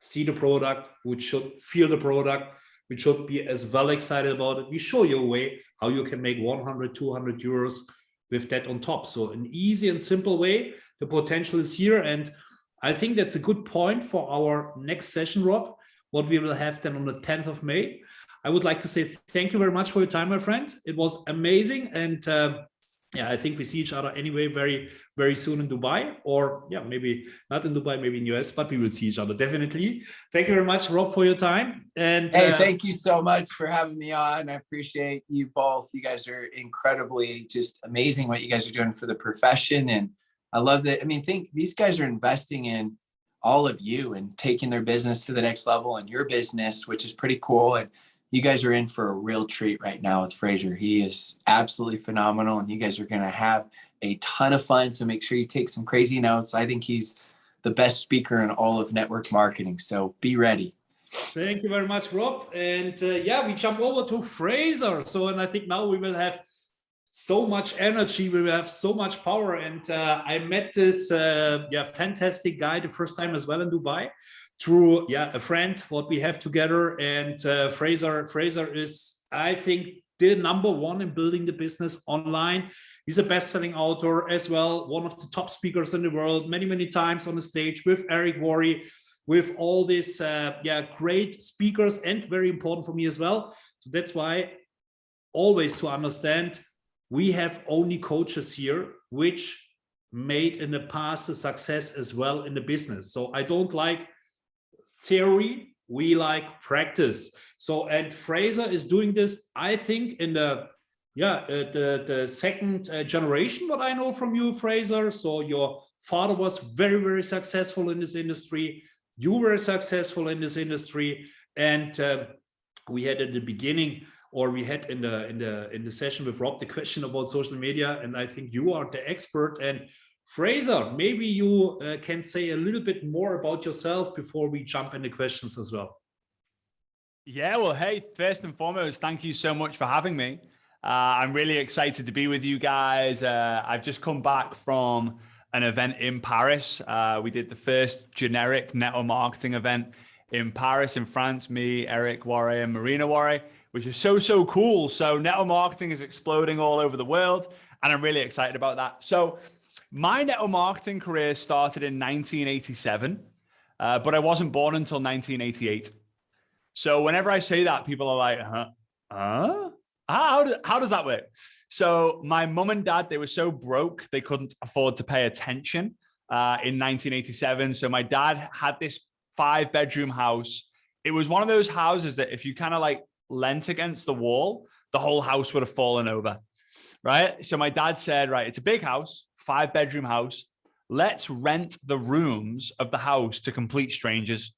see the product, which should feel the product, which should be as well excited about it. We show you a way how you can make 100, 200 euros with that on top. So an easy and simple way. The potential is here. And I think that's a good point for our next session, Rob, what we will have then on the 10th of May. I would like to say thank you very much for your time, my friend. It was amazing. And yeah, I think we see each other anyway very, very soon in Dubai, or yeah, maybe not in Dubai, maybe in US, but we will see each other definitely. Thank you very much, Rob, for your time. And hey, thank you so much for having me on. I appreciate you both. You guys are incredibly just amazing what you guys are doing for the profession. And I love that. I mean, these guys are investing in all of you and taking their business to the next level and your business, which is pretty cool. And you guys are in for a real treat right now with Frazer. He is absolutely phenomenal, and you guys are going to have a ton of fun. So make sure you take some crazy notes. I think he's the best speaker in all of network marketing. So be ready. Thank you very much, Rob. And yeah, we jump over to Frazer. So, and I think now we will have so much energy. We will have so much power. And I met this fantastic guy the first time as well in Dubai, through a friend what we have together. And Frazer is, I think, the number one in building the business online. He's a best-selling author as well, one of the top speakers in the world, many times on the stage with Eric Worre, with all these great speakers, and very important for me as well. So that's why always to understand, we have only coaches here which made in the past a success as well in the business. So I don't like theory, we like practice. So, and Frazer is doing this, I think, in the second generation, what I know from you, Frazer. So your father was very successful in this industry, you were successful in this industry, and we had at the beginning, or we had in the session with Rob, the question about social media, and I think you are the expert. And Frazer, maybe you can say a little bit more about yourself before we jump into questions as well. Yeah, well, hey, first and foremost, thank you so much for having me. I'm really excited to be with you guys. I've just come back from an event in Paris. We did the first generic network marketing event in Paris, in France, me, Eric Worre, and Marina Worre, which is so cool. So network marketing is exploding all over the world, and I'm really excited about that. So my network marketing career started in 1987, but I wasn't born until 1988. So whenever I say that, people are like, huh? How does that work? So my mom and dad, they were so broke, they couldn't afford to pay attention in 1987. So my dad had this 5-bedroom house. It was one of those houses that if you kind of like leant against the wall, the whole house would have fallen over, right? So my dad said, right, it's a big house, 5-bedroom house. Let's rent the rooms of the house to complete strangers.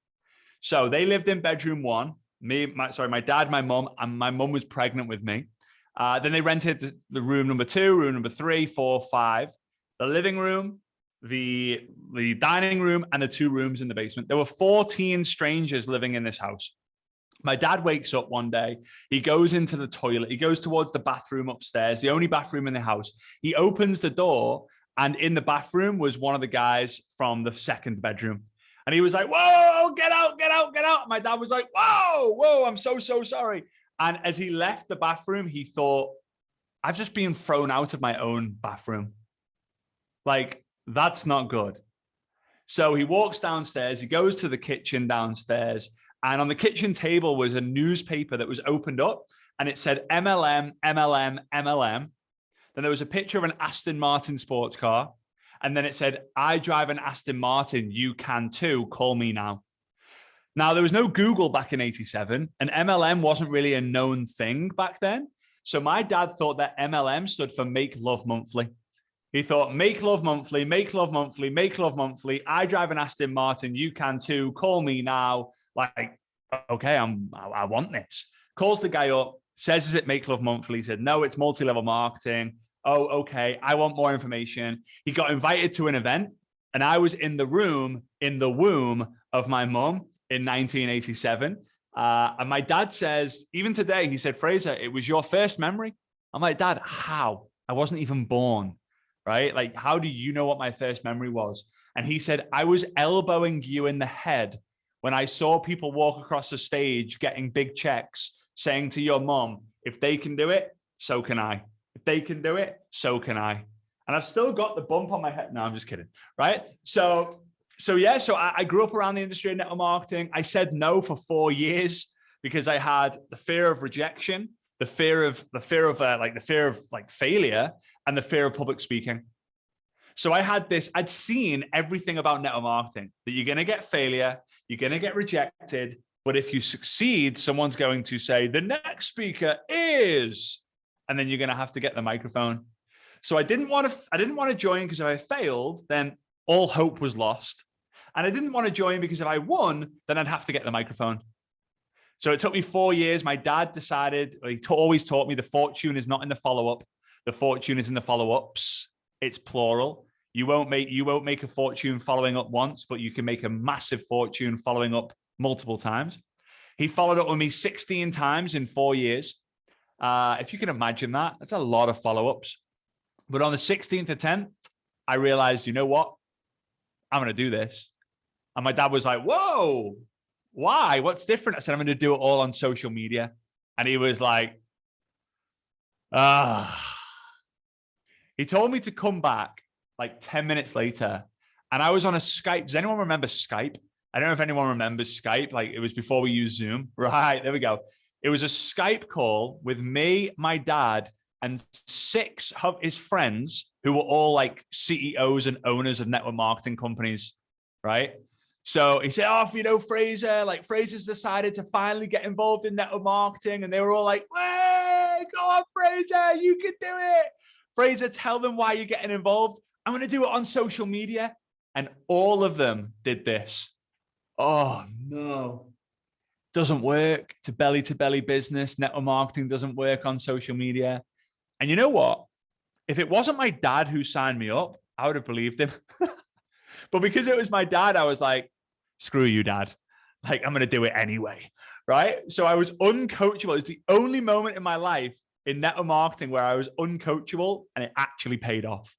So they lived in bedroom 1. My dad, my mom, and my mom was pregnant with me. Then they rented the room number 2, room number 3, 4, 5, the living room, the dining room, and the 2 rooms in the basement. There were 14 strangers living in this house. My dad wakes up one day, he goes into the toilet, he goes towards the bathroom upstairs, the only bathroom in the house. He opens the door, and in the bathroom was one of the guys from the 2nd bedroom. And he was like, whoa, get out. My dad was like, whoa, I'm so sorry. And as he left the bathroom, he thought, I've just been thrown out of my own bathroom. Like, that's not good. So he walks downstairs, he goes to the kitchen downstairs, and on the kitchen table was a newspaper that was opened up, and it said MLM. Then there was a picture of an Aston Martin sports car. And then it said, I drive an Aston Martin. You can too. Call me now. Now, there was no Google back in 87, and MLM wasn't really a known thing back then. So my dad thought that MLM stood for Make Love Monthly. He thought, make love monthly, make love monthly, make love monthly. I drive an Aston Martin. You can too. Call me now. Like, okay, I want this. Calls the guy up, says, is it Make Love Monthly? He said, no, it's multi-level marketing. Oh, okay. I want more information. He got invited to an event, and I was in the room, in the womb of my mom in 1987. And my dad says, even today, he said, Frazer, it was your first memory. I'm like, Dad, how? I wasn't even born, right? Like, how do you know what my first memory was? And he said, I was elbowing you in the head when I saw people walk across the stage getting big checks, saying to your mom, if they can do it, so can I. If they can do it, so can I. And I've still got the bump on my head. No, I'm just kidding, right? So I grew up around the industry of network marketing. I said no for 4 years because I had the fear of rejection, the fear of failure, and the fear of public speaking. So I'd seen everything about network marketing, that you're going to get failure, you're going to get rejected, but if you succeed, someone's going to say, the next speaker is, and then you're going to have to get the microphone. So I didn't want to join because if I failed, then all hope was lost. And I didn't want to join because if I won, then I'd have to get the microphone. So it took me 4 years. My dad decided, always taught me the fortune is not in the follow-up. The fortune is in the follow-ups. It's plural. You won't make a fortune following up once, but you can make a massive fortune following up multiple times. He followed up with me 16 times in 4 years. If you can imagine that, that's a lot of follow-ups. But on the 16th attempt, I realized, you know what? I'm going to do this. And my dad was like, whoa, why? What's different? I said, I'm going to do it all on social media. And he was like, He told me to come back like 10 minutes later. And I was on a Skype. Does anyone remember Skype? I don't know if anyone remembers Skype. Like, it was before we used Zoom. Right, there we go. It was a Skype call with me, my dad, and 6 of his friends who were all like CEOs and owners of network marketing companies, right? So he said, Frazer, like Frazer's decided to finally get involved in network marketing. And they were all like, hey, go on, Frazer, you can do it. Frazer, tell them why you're getting involved. I'm going to do it on social media. And all of them did this. Oh, no. Doesn't work. It's a belly-to-belly business. Network marketing doesn't work on social media. And you know what? If it wasn't my dad who signed me up, I would have believed him. But because it was my dad, I was like, screw you, Dad. Like, I'm going to do it anyway, right? So I was uncoachable. It's the only moment in my life in network marketing where I was uncoachable, and it actually paid off.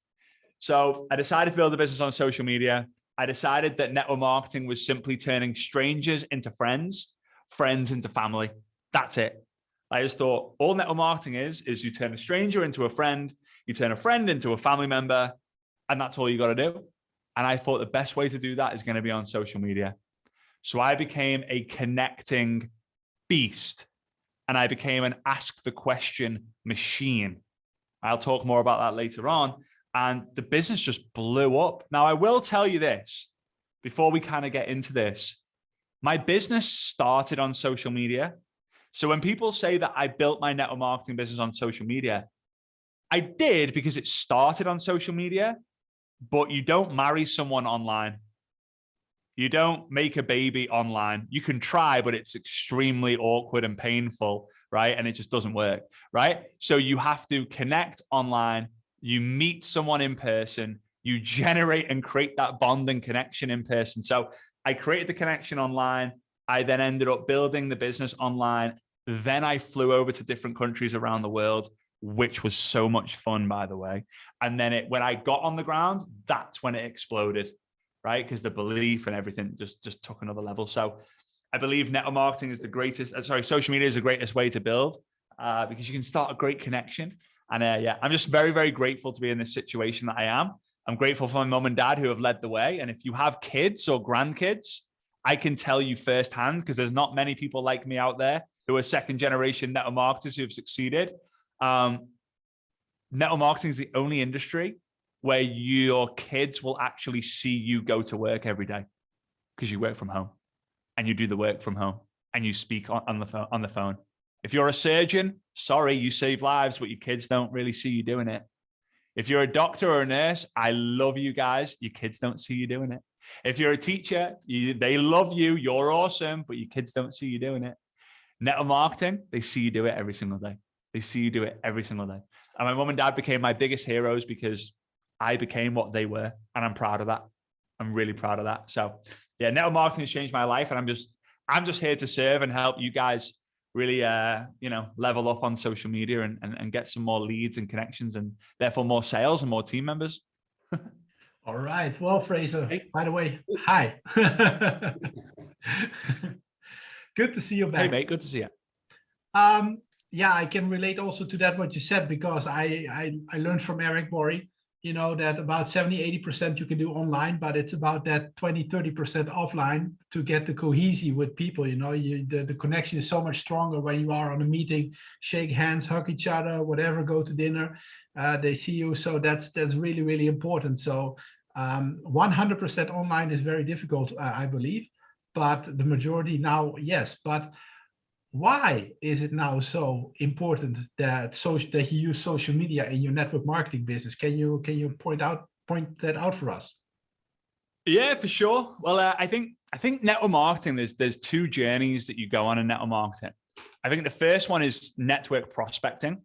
So I decided to build a business on social media. I decided that network marketing was simply turning strangers into friends, friends into family. That's it. I just thought all network marketing is you turn a stranger into a friend, you turn a friend into a family member, and that's all you got to do. And I thought the best way to do that is going to be on social media. So I became a connecting beast, and I became an ask the question machine. I'll talk more about that later on. And the business just blew up. Now, I will tell you this before we kind of get into this. My business started on social media. So when people say that I built my network marketing business on social media, I did because it started on social media, but you don't marry someone online. You don't make a baby online. You can try, but it's extremely awkward and painful, right? And it just doesn't work, right? So you have to connect online. You meet someone in person. You generate and create that bond and connection in person. So I created the connection online. I then ended up building the business online. Then I flew over to different countries around the world, which was so much fun, by the way. And then when I got on the ground, that's when it exploded, right? Because the belief and everything just took another level. So I believe network marketing is the greatest, social media is the greatest way to build because you can start a great connection. And I'm just very, very grateful to be in this situation that I am. I'm grateful for my mom and dad who have led the way. And if you have kids or grandkids, I can tell you firsthand, because there's not many people like me out there who are second generation network marketers who have succeeded. Network marketing is the only industry where your kids will actually see you go to work every day because you work from home and you do the work from home and you speak on the phone. If you're a surgeon, sorry, you save lives, but your kids don't really see you doing it. If you're a doctor or a nurse, I love you guys. Your kids don't see you doing it. If you're a teacher, they love you. You're awesome, but your kids don't see you doing it. Network marketing, they see you do it every single day. They see you do it every single day. And my mom and dad became my biggest heroes because I became what they were. And I'm proud of that. I'm really proud of that. So yeah, network marketing has changed my life. And I'm just here to serve and help you guys really, level up on social media and get some more leads and connections, and therefore more sales and more team members. All right. Well, Frazer, by the way, hi. Good to see you back. Hey, mate, good to see you. Yeah, I can relate also to that, what you said, because I learned from Eric Worre, that about 70-80% you can do online, but it's about that 20-30% offline to get the cohesion with people. The connection is so much stronger when you are on a meeting, shake hands, hug each other, whatever, go to dinner, they see you. So that's really, really important. So 100% online is very difficult, I believe, but the majority now, yes. But why is it now so important that you use social media in your network marketing business? Can you point that out for us? Yeah, for sure. Well, I think network marketing, there's two journeys that you go on in network marketing. I think the first one is network prospecting.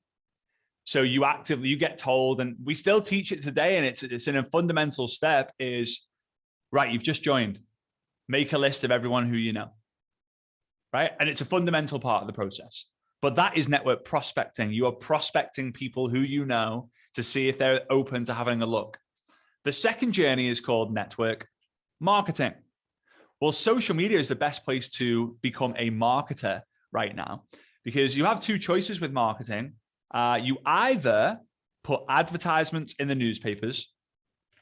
So you get told, and we still teach it today, and it's in a fundamental step is, right, you've just joined, make a list of everyone who you know. Right. And it's a fundamental part of the process. But that is network prospecting. You are prospecting people who you know to see if they're open to having a look. The second journey is called network marketing. Well, social media is the best place to become a marketer right now, because you have two choices with marketing. You either put advertisements in the newspapers.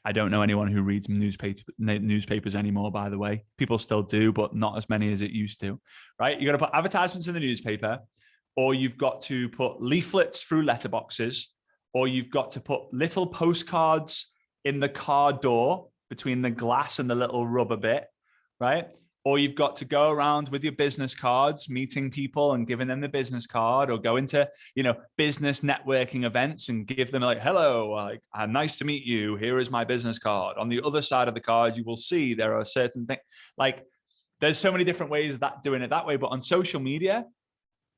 I don't know anyone who reads newspapers anymore, by the way. People still do, but not as many as it used to, right? You got to put advertisements in the newspaper, or you've got to put leaflets through letterboxes, or you've got to put little postcards in the car door between the glass and the little rubber bit, right? Or you've got to go around with your business cards, meeting people and giving them the business card, or go into, business networking events and give them like, hello, like, nice to meet you. Here is my business card. On the other side of the card, you will see there are certain things. Like, there's so many different ways of doing it that way. But on social media,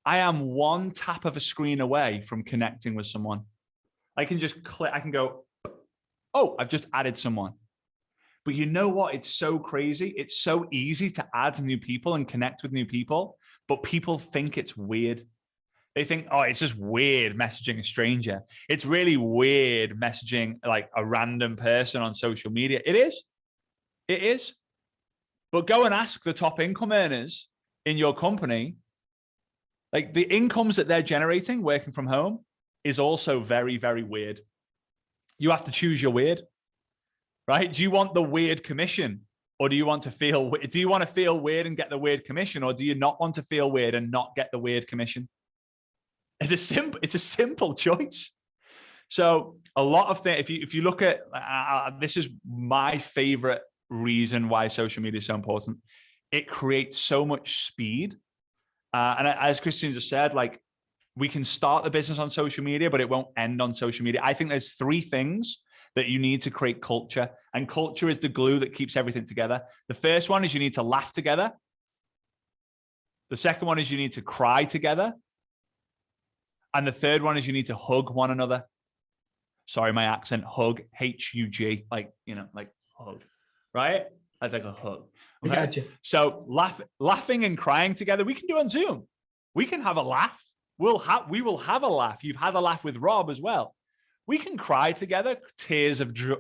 I am one tap of a screen away from connecting with someone. I can just click, I can go, oh, I've just added someone. But you know what? It's so crazy. It's so easy to add new people and connect with new people, but people think it's weird. They think, oh, it's just weird messaging a stranger. It's really weird messaging like a random person on social media. It is. It is. But go and ask the top income earners in your company, like the incomes that they're generating working from home is also very, very weird. You have to choose your weird. Right? Do you want the weird commission, or do you want to feel weird and get the weird commission, or do you not want to feel weird and not get the weird commission? It's a simple choice. So a lot of things, if you look at, this is my favorite reason why social media is so important. It creates so much speed. And as Christian just said, like, we can start the business on social media, but it won't end on social media. I think there's three things that you need to create culture, and culture is the glue that keeps everything together. The first one is you need to laugh together. The second one is you need to cry together. And the third one is you need to hug one another. Sorry, my accent, hug, H-U-G, like hug, right? That's like a hug. Okay? I got you. So laughing and crying together, we can do on Zoom. We can have a laugh. We will have a laugh. You've had a laugh with Rob as well. We can cry together, tears of joy,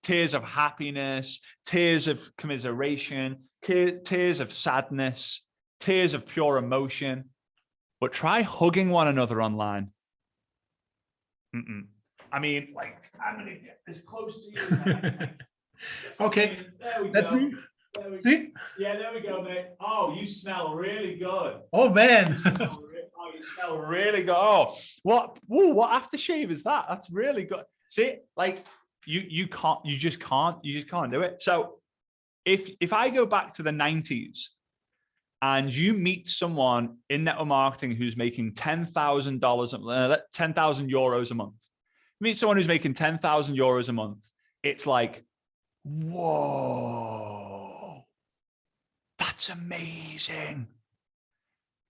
tears of happiness, tears of commiseration, tears of sadness, tears of pure emotion. But try hugging one another online. I mean, like, I'm going to get as close to you. Okay, there we that's go. me. There we See? Yeah, there we go, mate. Oh, you smell really good. Oh man. You smell really good. Oh, what aftershave is that? That's really good. See, like you just can't do it. So if I go back to the 90s and you meet someone in network marketing who's making $10,000, 10,000 euros a month, meet someone who's making 10,000 euros a month, it's like, whoa, that's amazing.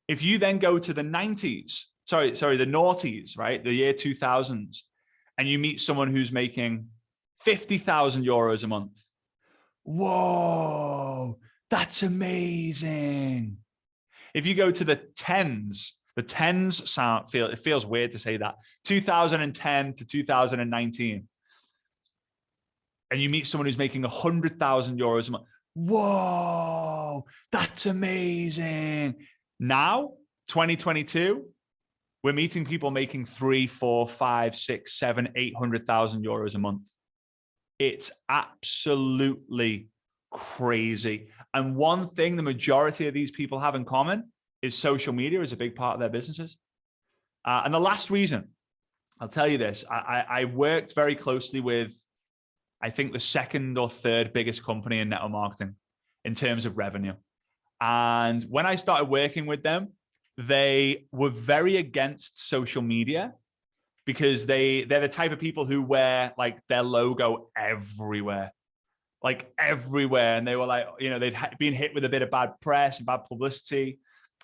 If you then go to the 90s, the noughties, right? The year 2000s, and you meet someone who's making 50,000 euros a month. Whoa, That's amazing. If you go to the tens sound, it feels weird to say that, 2010 to 2019, and you meet someone who's making 100,000 euros a month. Whoa, that's amazing. Now, 2022, we're meeting people making 3, 4, 5, 6, 7, 800,000 euros a month. It's absolutely crazy. And one thing the majority of these people have in common is social media is a big part of their businesses. And the last reason, I'll tell you this, I worked very closely with, I think, the second or third biggest company in network marketing in terms of revenue. And when I started working with them, they were very against social media because they're the type of people who wear like their logo everywhere. And they were like, they'd been hit with a bit of bad press and bad publicity,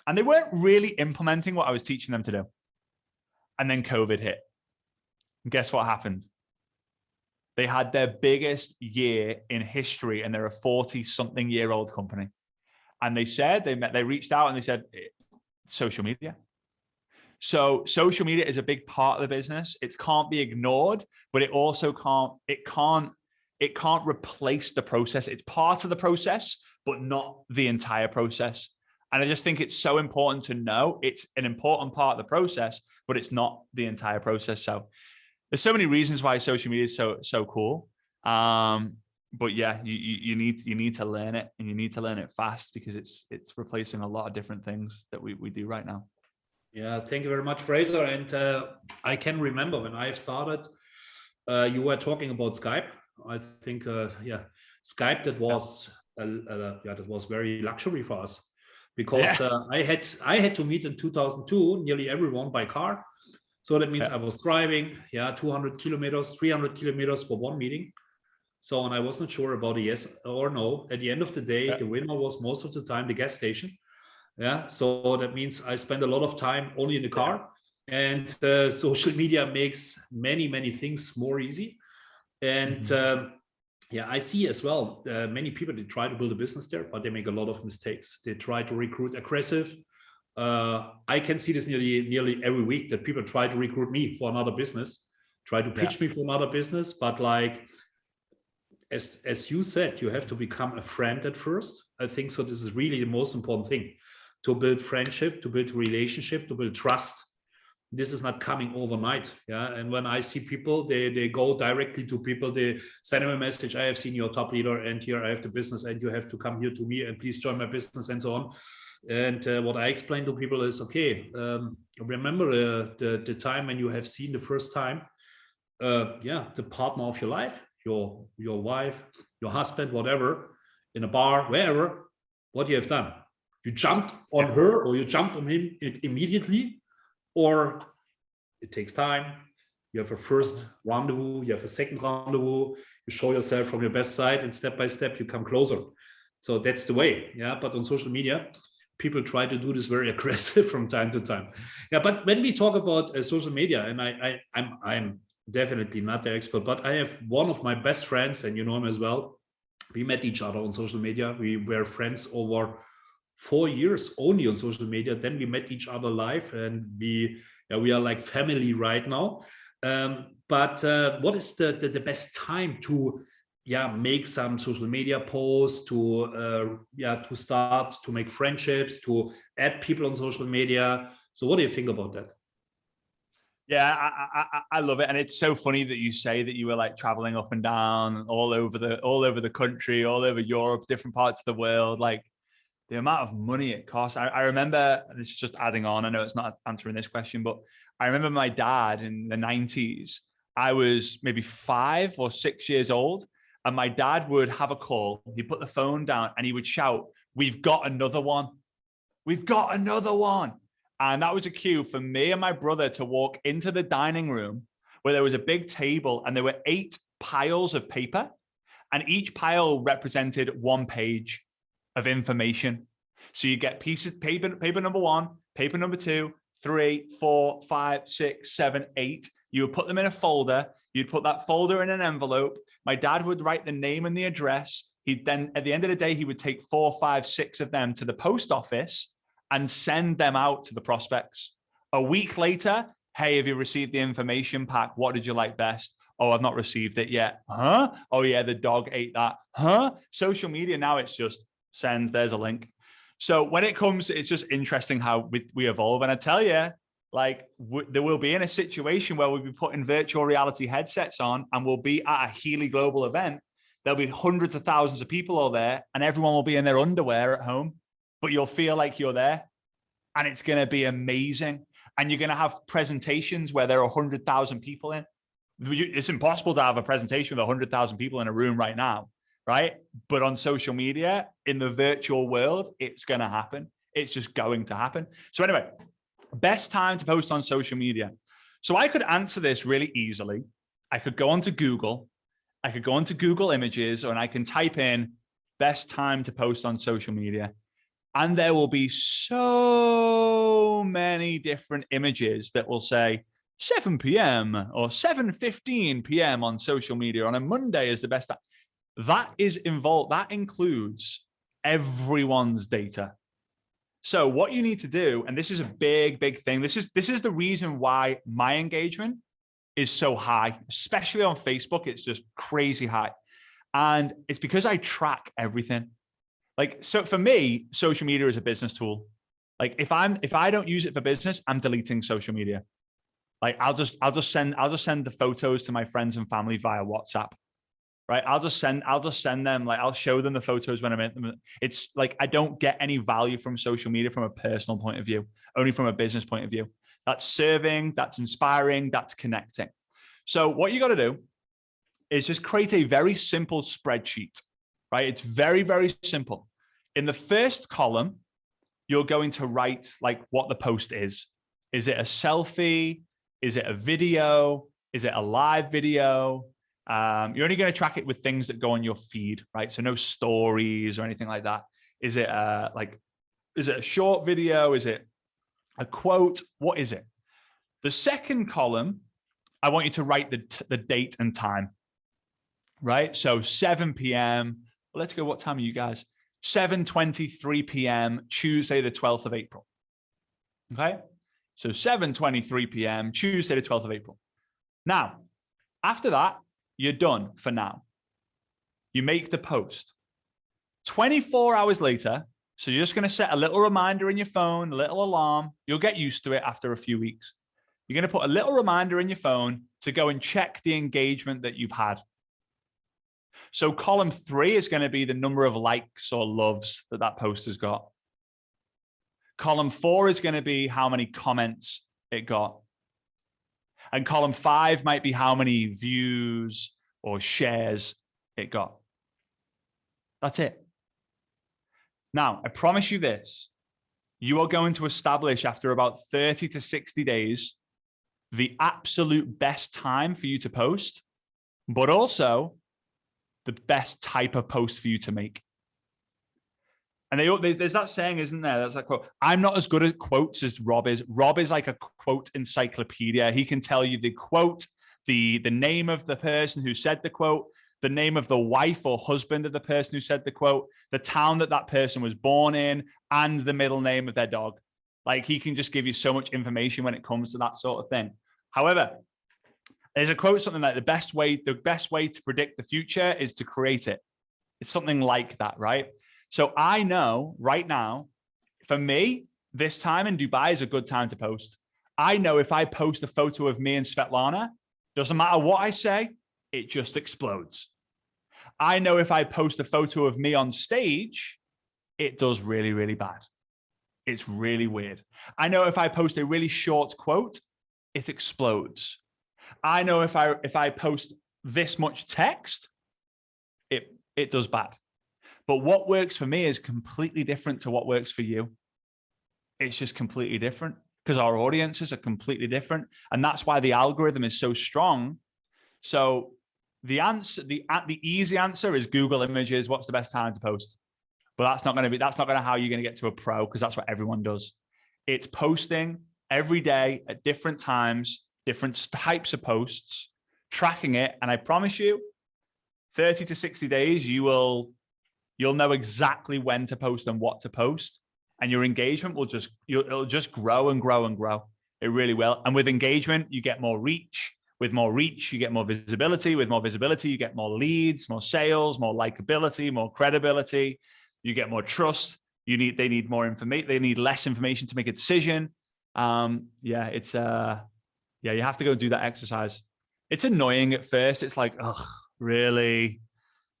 and they weren't really implementing what I was teaching them to do. And then COVID hit. And guess what happened? They had their biggest year in history, and they're a 40-something-year-old company. And they said, they reached out and they said, social media. So social media is a big part of the business. It can't be ignored, but it also can't replace the process. It's part of the process, but not the entire process. And I just think it's so important to know it's an important part of the process, but it's not the entire process. So there's so many reasons why social media is so cool. But yeah, you need to learn it, and you need to learn it fast, because it's replacing a lot of different things that we do right now. Yeah, thank you very much, Frazer. And I can remember when I started, you were talking about Skype. I think, Skype, that was very luxury for us, because I had to meet in 2002 nearly everyone by car. So that means I was driving, 200 kilometers, 300 kilometers for one meeting. So, and I wasn't sure about a yes or no. At the end of the day, the winner was most of the time the gas station. Yeah. So that means I spend a lot of time only in the car, and social media makes many things more easy. And I see as well, many people, they try to build a business there, but they make a lot of mistakes. They try to recruit aggressive. I can see this nearly every week, that people try to recruit me for another business, try to pitch me for another business. But like, as you said, you have to become a friend at first. I think so. This is really the most important thing, to build friendship, to build relationship, to build trust. This is not coming overnight. Yeah. And when I see people, they go directly to people, they send them a message. I have seen your top leader, and here I have the business, and you have to come here to me, and please join my business, and so on. And what I explain to people is, okay, remember the time when you have seen the first time, the partner of your life, your wife, your husband, whatever, in a bar, wherever, what you have done. You jumped on her, or you jumped on him immediately, or it takes time. You have a first rendezvous, you have a second rendezvous, you show yourself from your best side, and step by step you come closer. So that's the way. Yeah. But on social media, people try to do this very aggressive from time to time. Yeah. But when we talk about social media, and I'm definitely not the expert, but I have one of my best friends, and you know him as well. We met each other on social media. We were friends over 4 years only on social media. Then we met each other live, and we are like family right now. But what is the best time to make some social media posts, to start to make friendships, to add people on social media? So what do you think about that? Yeah, I love it. And it's so funny that you say that you were like traveling up and down all over the country, all over Europe, different parts of the world. Like, the amount of money it costs. I remember, this is just adding on, I know it's not answering this question, but I remember my dad in the 90s, I was maybe 5 or 6 years old, and my dad would have a call. He'd put the phone down and he would shout, "We've got another one. We've got another one." And that was a cue for me and my brother to walk into the dining room, where there was a big table and there were 8 piles of paper, and each pile represented 1 page of information. So you get piece of paper number 1, paper number 2, 3, 4, 5, 6, 7, 8. You would put them in a folder. You'd put that folder in an envelope. My dad would write the name and the address. He'd then, at the end of the day, he would take 4, 5, 6 of them to the post office and send them out to the prospects. A week later, hey, have you received the information pack? What did you like best? Oh, I've not received it yet. Huh? Oh yeah, the dog ate that. Huh? Social media now, it's just send, there's a link. So when it comes, it's just interesting how we evolve. And I tell you, like there will be in a situation where we'll be putting virtual reality headsets on and we'll be at a Healy Global event. There'll be hundreds of thousands of people all there and everyone will be in their underwear at home, but you'll feel like you're there and it's going to be amazing. And you're going to have presentations where there are 100,000 people in. It's impossible to have a presentation with 100,000 people in a room right now, right? But on social media, in the virtual world, it's going to happen. It's just going to happen. So anyway, best time to post on social media. So I could answer this really easily. I could go onto Google. I could go onto Google Images, and I can type in best time to post on social media. And there will be so many different images that will say 7 p.m. or 7:15 p.m. on social media on a Monday is the best time. That is involved. That includes everyone's data. So what you need to do, and this is a big, big thing. This is the reason why my engagement is so high, especially on Facebook. It's just crazy high. And it's because I track everything. Like, so for me, social media is a business tool. Like if I don't use it for business, I'm deleting social media. Like I'll just send the photos to my friends and family via WhatsApp. Right. I'll just send them, like I'll show them the photos when I'm in them. It's like, I don't get any value from social media from a personal point of view, only from a business point of view. That's serving, that's inspiring, that's connecting. So what you got to do is just create a very simple spreadsheet, right? It's very, very simple. In the first column, you're going to write like what the post is. Is it a selfie? Is it a video? Is it a live video? You're only going to track it with things that go on your feed, right? So no stories or anything like that. Is it is it a short video? Is it a quote? What is it? The second column, I want you to write the date and time, right? So 7 p.m. Let's go. What time are you guys? 7:23 p.m. Tuesday, the 12th of April. Okay. So 7:23 p.m. Tuesday, the 12th of April. Now, after that, you're done for now. You make the post. 24 hours later, so you're just going to set a little reminder in your phone, a little alarm. You'll get used to it after a few weeks. You're going to put a little reminder in your phone to go and check the engagement that you've had. So column 3 is going to be the number of likes or loves that post has got. Column 4 is going to be how many comments it got. And column 5 might be how many views or shares it got. That's it. Now, I promise you this, you are going to establish after about 30 to 60 days, the absolute best time for you to post, but also the best type of post for you to make. And there's that saying, isn't there? That's like, quote, I'm not as good at quotes as Rob is. Rob is like a quote encyclopedia. He can tell you the quote, the name of the person who said the quote, the name of the wife or husband of the person who said the quote, the town that person was born in, and the middle name of their dog. Like he can just give you so much information when it comes to that sort of thing. However, there's a quote, something like the best way to predict the future is to create it. It's something like that, right? So I know right now, for me, this time in Dubai is a good time to post. I know if I post a photo of me and Svetlana, doesn't matter what I say, it just explodes. I know if I post a photo of me on stage, it does really, really bad. It's really weird. I know if I post a really short quote, it explodes. I know if I post this much text, it does bad. But what works for me is completely different to what works for you. It's just completely different because our audiences are completely different. And that's why the algorithm is so strong. So the easy answer is Google Images. What's the best time to post? But that's not going to how you're going to get to a pro, because that's what everyone does. It's posting every day at different times, different types of posts, tracking it. And I promise you, 30 to 60 days, you will you'll know exactly when to post and what to post, and your engagement will it'll just grow and grow and grow. It really will. And with engagement, you get more reach. With more reach, you get more visibility. With more visibility, you get more leads, more sales, more likability, more credibility. You get more trust. They need more information. They need less information to make a decision. You have to go do that exercise. It's annoying at first. It's like, oh, really?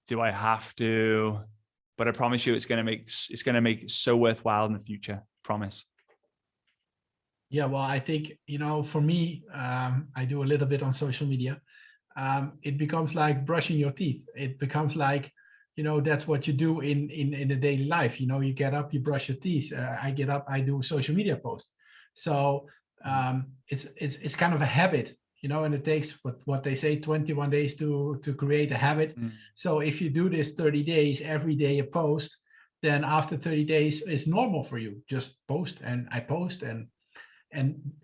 Do I have to? But I promise you, it's going to make it so worthwhile in the future. Promise. Yeah, well, I think, for me, I do a little bit on social media. It becomes like brushing your teeth. It becomes like, that's what you do in the daily life. You get up, you brush your teeth. I get up, I do social media posts. So it's kind of a habit, and it takes what they say 21 days to create a habit. So if you do this 30 days, every day a post, then after 30 days it's normal for you. Just post, and I post, and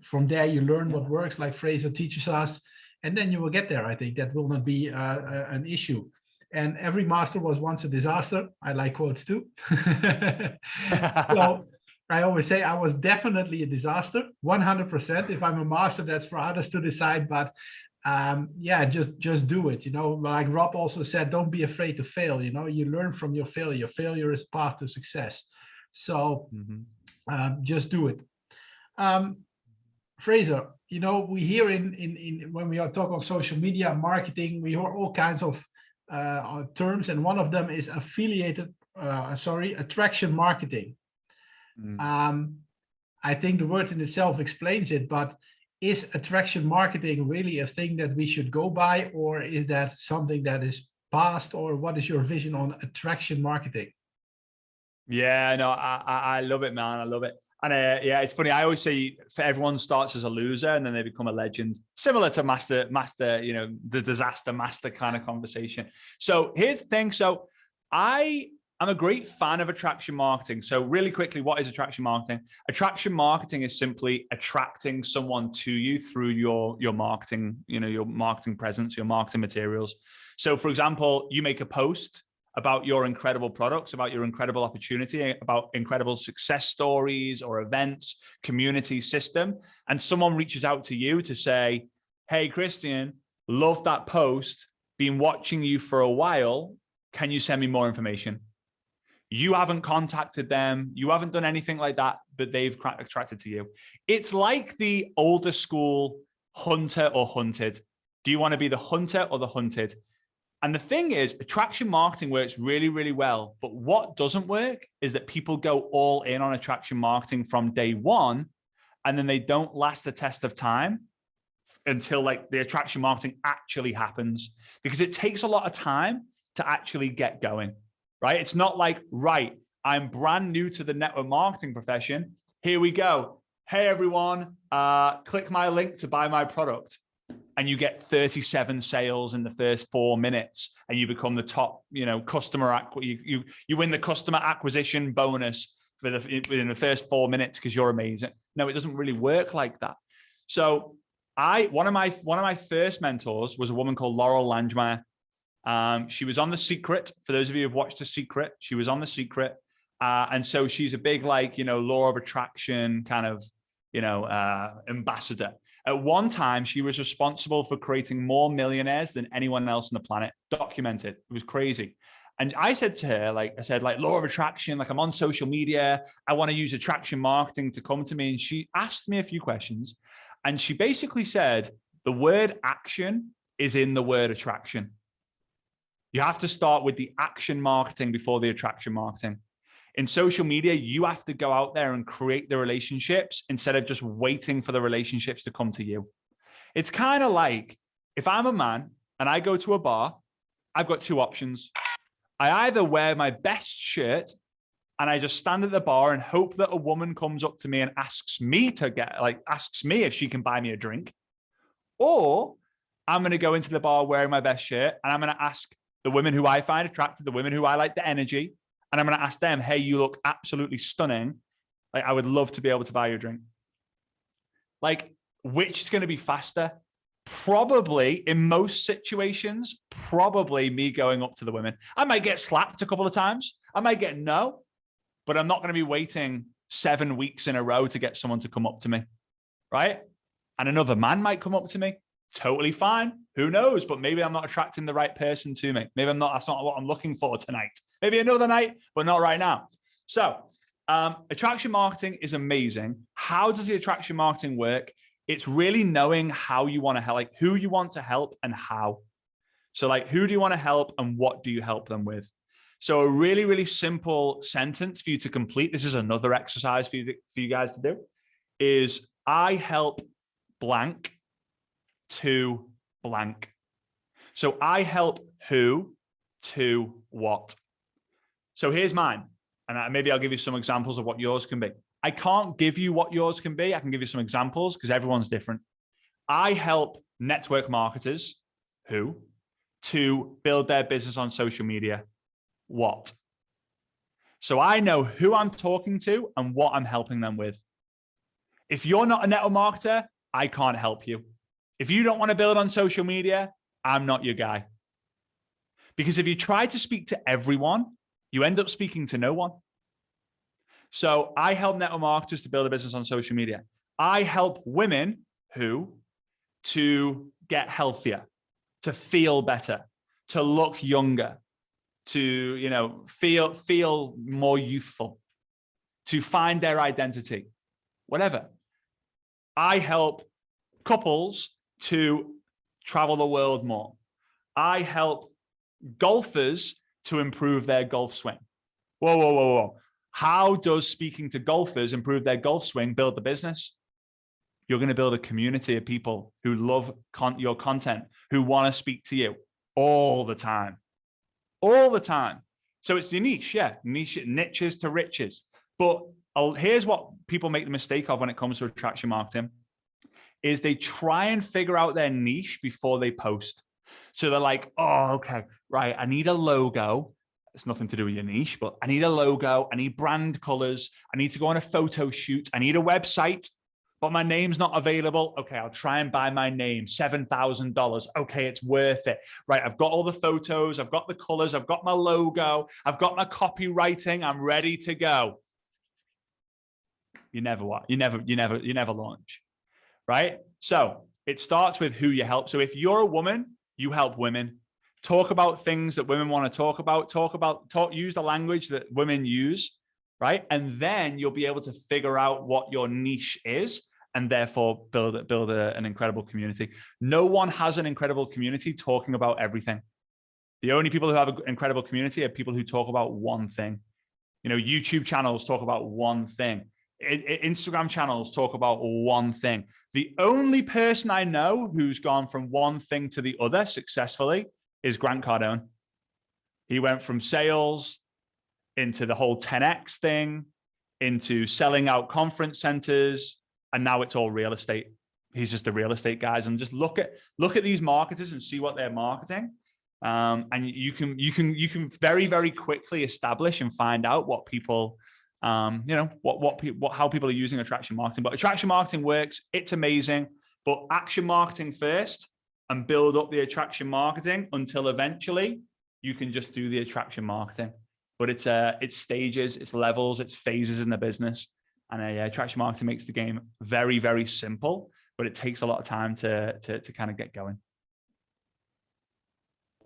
from there you learn what works, like Frazer teaches us, and then you will get there. I think that will not be an issue. And every master was once a disaster. I like quotes too. So I always say I was definitely a disaster, 100%. If I'm a master, that's for others to decide. But just do it. Like Rob also said, don't be afraid to fail. You learn from your failure. Failure is path to success. So just do it. Frazer, we hear in when we are talking on social media marketing, we hear all kinds of terms, and one of them is attraction marketing. I think the word in itself explains it, but is attraction marketing really a thing that we should go by, or is that something that is past, or what is your vision on attraction marketing? Yeah, no, I love it, man. I love it. And it's funny. I always say everyone starts as a loser and then they become a legend, similar to master, the disaster master kind of conversation. So here's the thing. So I'm a great fan of attraction marketing. So really quickly, what is attraction marketing? Attraction marketing is simply attracting someone to you through your marketing, your marketing presence, your marketing materials. So for example, you make a post about your incredible products, about your incredible opportunity, about incredible success stories or events, community system. And someone reaches out to you to say, hey, Christian, love that post, been watching you for a while. Can you send me more information? You haven't contacted them. You haven't done anything like that, but they've attracted to you. It's like the older school hunter or hunted. Do you want to be the hunter or the hunted? And the thing is, attraction marketing works really, really well. But what doesn't work is that people go all in on attraction marketing from day one, and then they don't last the test of time until like the attraction marketing actually happens, because it takes a lot of time to actually get going, right? It's not like, right, I'm brand new to the network marketing profession. Here we go. Hey, everyone, click my link to buy my product. And you get 37 sales in the first 4 minutes, and you become the top, customer. You win the customer acquisition bonus within the first 4 minutes because you're amazing. No, it doesn't really work like that. So one of my first mentors was a woman called Laurel Langemeyer. She was on The Secret. For those of you who've watched The Secret, she was on The Secret, and so she's a big law of attraction kind of ambassador. At one time, she was responsible for creating more millionaires than anyone else on the planet. Documented. It was crazy. And I said to her, law of attraction, I'm on social media. I want to use attraction marketing to come to me. And she asked me a few questions. And she basically said, the word action is in the word attraction. You have to start with the action marketing before the attraction marketing. In social media, you have to go out there and create the relationships instead of just waiting for the relationships to come to you. It's kind of like if I'm a man and I go to a bar, I've got two options. I either wear my best shirt and I just stand at the bar and hope that a woman comes up to me and asks me if she can buy me a drink, or I'm going to go into the bar wearing my best shirt and I'm going to ask the women who I find attractive, the women who I like the energy, and I'm going to ask them, hey, you look absolutely stunning. I would love to be able to buy you a drink. Which is going to be faster? probably in most situations, probably me going up to the women. I might get slapped a couple of times. I might get no, but I'm not going to be waiting 7 weeks in a row to get someone to come up to me, right? And another man might come up to me. Totally fine. Who knows? But maybe I'm not attracting the right person to me. Maybe that's not what I'm looking for tonight. Maybe another night, but not right now. So attraction marketing is amazing. How does the attraction marketing work? It's really knowing how you want to help, like who you want to help and how. So like, who do you want to help and what do you help them with? So a really, really simple sentence for you to complete. This is another exercise for you guys to do is I help blank to blank. So I help who to what. So here's mine. And maybe I'll give you some examples of what yours can be. I can't give you what yours can be. I can give you some examples because everyone's different. I help network marketers who to build their business on social media. What? So I know who I'm talking to and what I'm helping them with. If you're not a network marketer, I can't help you. If you don't want to build on social media, I'm not your guy. Because if you try to speak to everyone, you end up speaking to no one. So I help network marketers to build a business on social media. I help women who to get healthier, to feel better, to look younger, to feel more youthful, to find their identity, whatever. I help couples to travel the world more. I help golfers to improve their golf swing. Whoa. How does speaking to golfers improve their golf swing, build the business? You're going to build a community of people who love your content, who want to speak to you all the time. All the time. So it's the niche, yeah. Niches to riches. But here's what people make the mistake of when it comes to attraction marketing is they try and figure out their niche before they post. So they're like, oh, okay, right. I need a logo. It's nothing to do with your niche, but I need a logo. I need brand colors. I need to go on a photo shoot. I need a website, but my name's not available. Okay, I'll try and buy my name, $7,000. Okay, it's worth it. Right, I've got all the photos. I've got the colors. I've got my logo. I've got my copywriting. I'm ready to go. You never launch, right? So it starts with who you help. So if you're a woman, you help women. Talk about things that women want to talk about, use the language that women use, right? And then you'll be able to figure out what your niche is and therefore build an incredible community. No one has an incredible community talking about everything. The only people who have an incredible community are people who talk about one thing. YouTube channels talk about one thing. Instagram channels talk about one thing. The only person I know who's gone from one thing to the other successfully is Grant Cardone. He went from sales into the whole 10X thing, into selling out conference centers, and now it's all real estate. He's just a real estate guy. And just look at these marketers and see what they're marketing. And you can very, very quickly establish and find out what people, how people are using attraction marketing. But attraction marketing works. It's amazing. But action marketing first, and build up the attraction marketing until eventually you can just do the attraction marketing. But it's stages, it's levels, it's phases in the business. And attraction marketing makes the game very, very simple, but it takes a lot of time to kind of get going.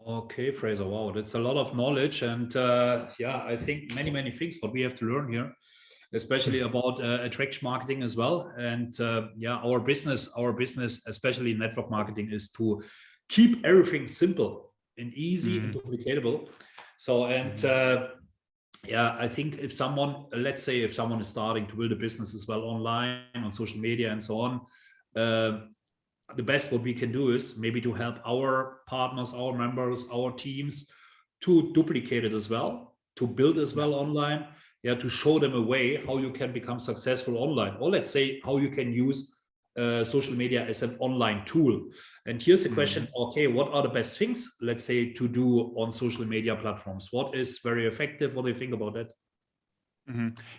Okay, Frazer. Wow, that's a lot of knowledge. And I think many things what we have to learn here, especially about attraction marketing as well. And our business, especially network marketing, is to keep everything simple and easy and duplicatable. So, I think if someone is starting to build a business as well online, on social media and so on, the best what we can do is maybe to help our partners, our members, our teams to duplicate it as well, to build as well online. To show them a way how you can become successful online, or let's say how you can use social media as an online tool. And here's the question, okay, what are the best things, let's say, to do on social media platforms? What is very effective? What do you think about that?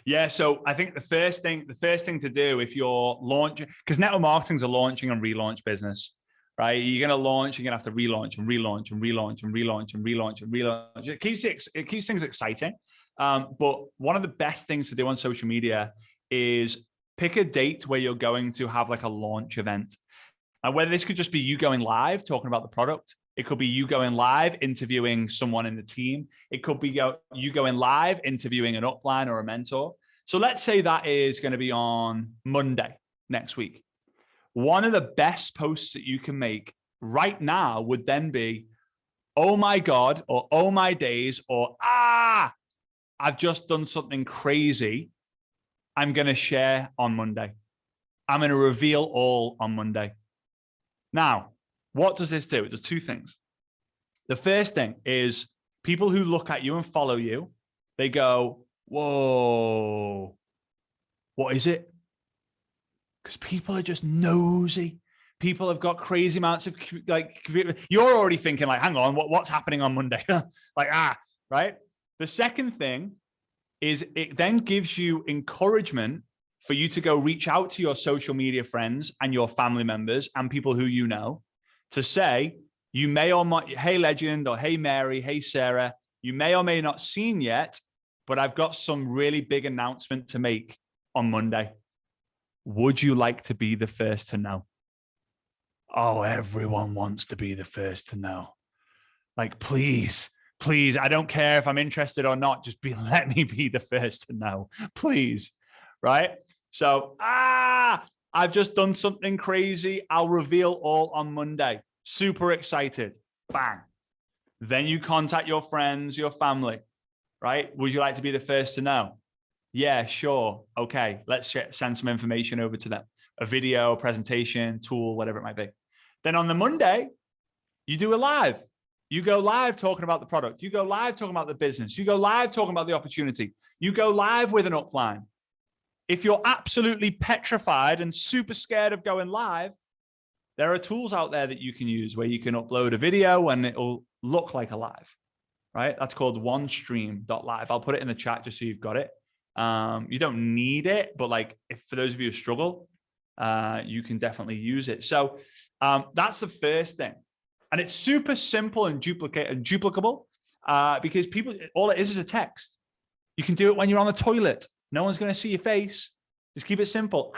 Yeah, so I think the first thing to do if you're launching, because network marketing is a launching and relaunch business. right? You're going to launch, you're going to have to relaunch and relaunch and relaunch and relaunch and relaunch and relaunch. It keeps things exciting. But one of the best things to do on social media is pick a date where you're going to have like a launch event. And whether this could just be you going live, talking about the product. It could be you going live, interviewing someone in the team. It could be you going live, interviewing an upline or a mentor. So let's say that is going to be on Monday next week. One of the best posts that you can make right now would then be, oh my God, or oh my days, or I've just done something crazy. I'm going to share on Monday. I'm going to reveal all on Monday. Now, what does this do? It does two things. The first thing is people who look at you and follow you, they go, whoa, what is it? Because people are just nosy. People have got crazy amounts of, like, you're already thinking like, hang on, what's happening on Monday? Like, right? The second thing is it then gives you encouragement for you to go reach out to your social media friends and your family members and people who you know to say, you may or not, hey, legend, or hey, Mary, hey, Sarah, you may or may not seen yet, but I've got some really big announcement to make on Monday. Would you like to be the first to know? Oh, everyone wants to be the first to know. Like, please, I don't care if I'm interested or not. Just let me be the first to know, please. Right? So, I've just done something crazy. I'll reveal all on Monday. Super excited. Bang. Then you contact your friends, your family, right? Would you like to be the first to know? Yeah, sure. Okay, let's send some information over to them. A video, presentation, tool, whatever it might be. Then on the Monday, you do a live. You go live talking about the product. You go live talking about the business. You go live talking about the opportunity. You go live with an upline. If you're absolutely petrified and super scared of going live, there are tools out there that you can use where you can upload a video and it'll look like a live, right? That's called OneStream.live. I'll put it in the chat just so you've got it. You don't need it, but like if for those of you who struggle, you can definitely use it. So that's the first thing. And it's super simple and duplicable because people, all it is a text. You can do it when you're on the toilet. No one's going to see your face. Just keep it simple.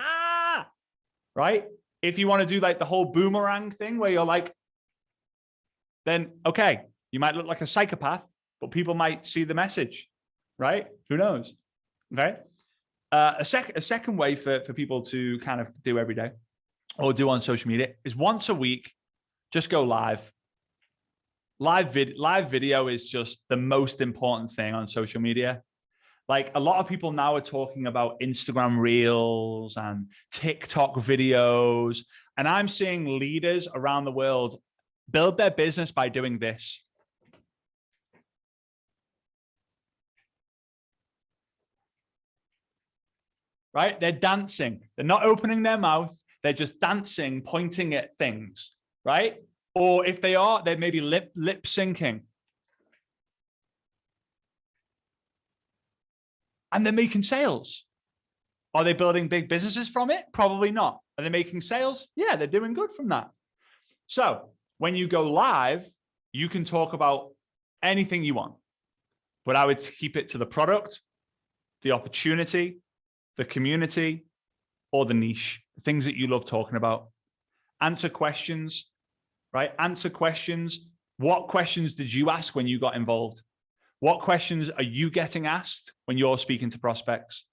Right? If you want to do like the whole boomerang thing where you're like, then okay, you might look like a psychopath, but people might see the message, right? Who knows? Okay. A second way for people to kind of do every day or do on social media is once a week, just go live. Live video is just the most important thing on social media. Like a lot of people now are talking about Instagram Reels and TikTok videos. And I'm seeing leaders around the world build their business by doing this. Right? They're dancing. They're not opening their mouth. They're just dancing, pointing at things, right? Or if they are, they're maybe lip syncing. And they're making sales. Are they building big businesses from it? Probably not. Are they making sales? Yeah, they're doing good from that. So when you go live, you can talk about anything you want, but I would keep it to the product, the opportunity, the community, or the niche, things that you love talking about. Answer questions, right? Answer questions. What questions did you ask when you got involved? What questions are you getting asked when you're speaking to prospects?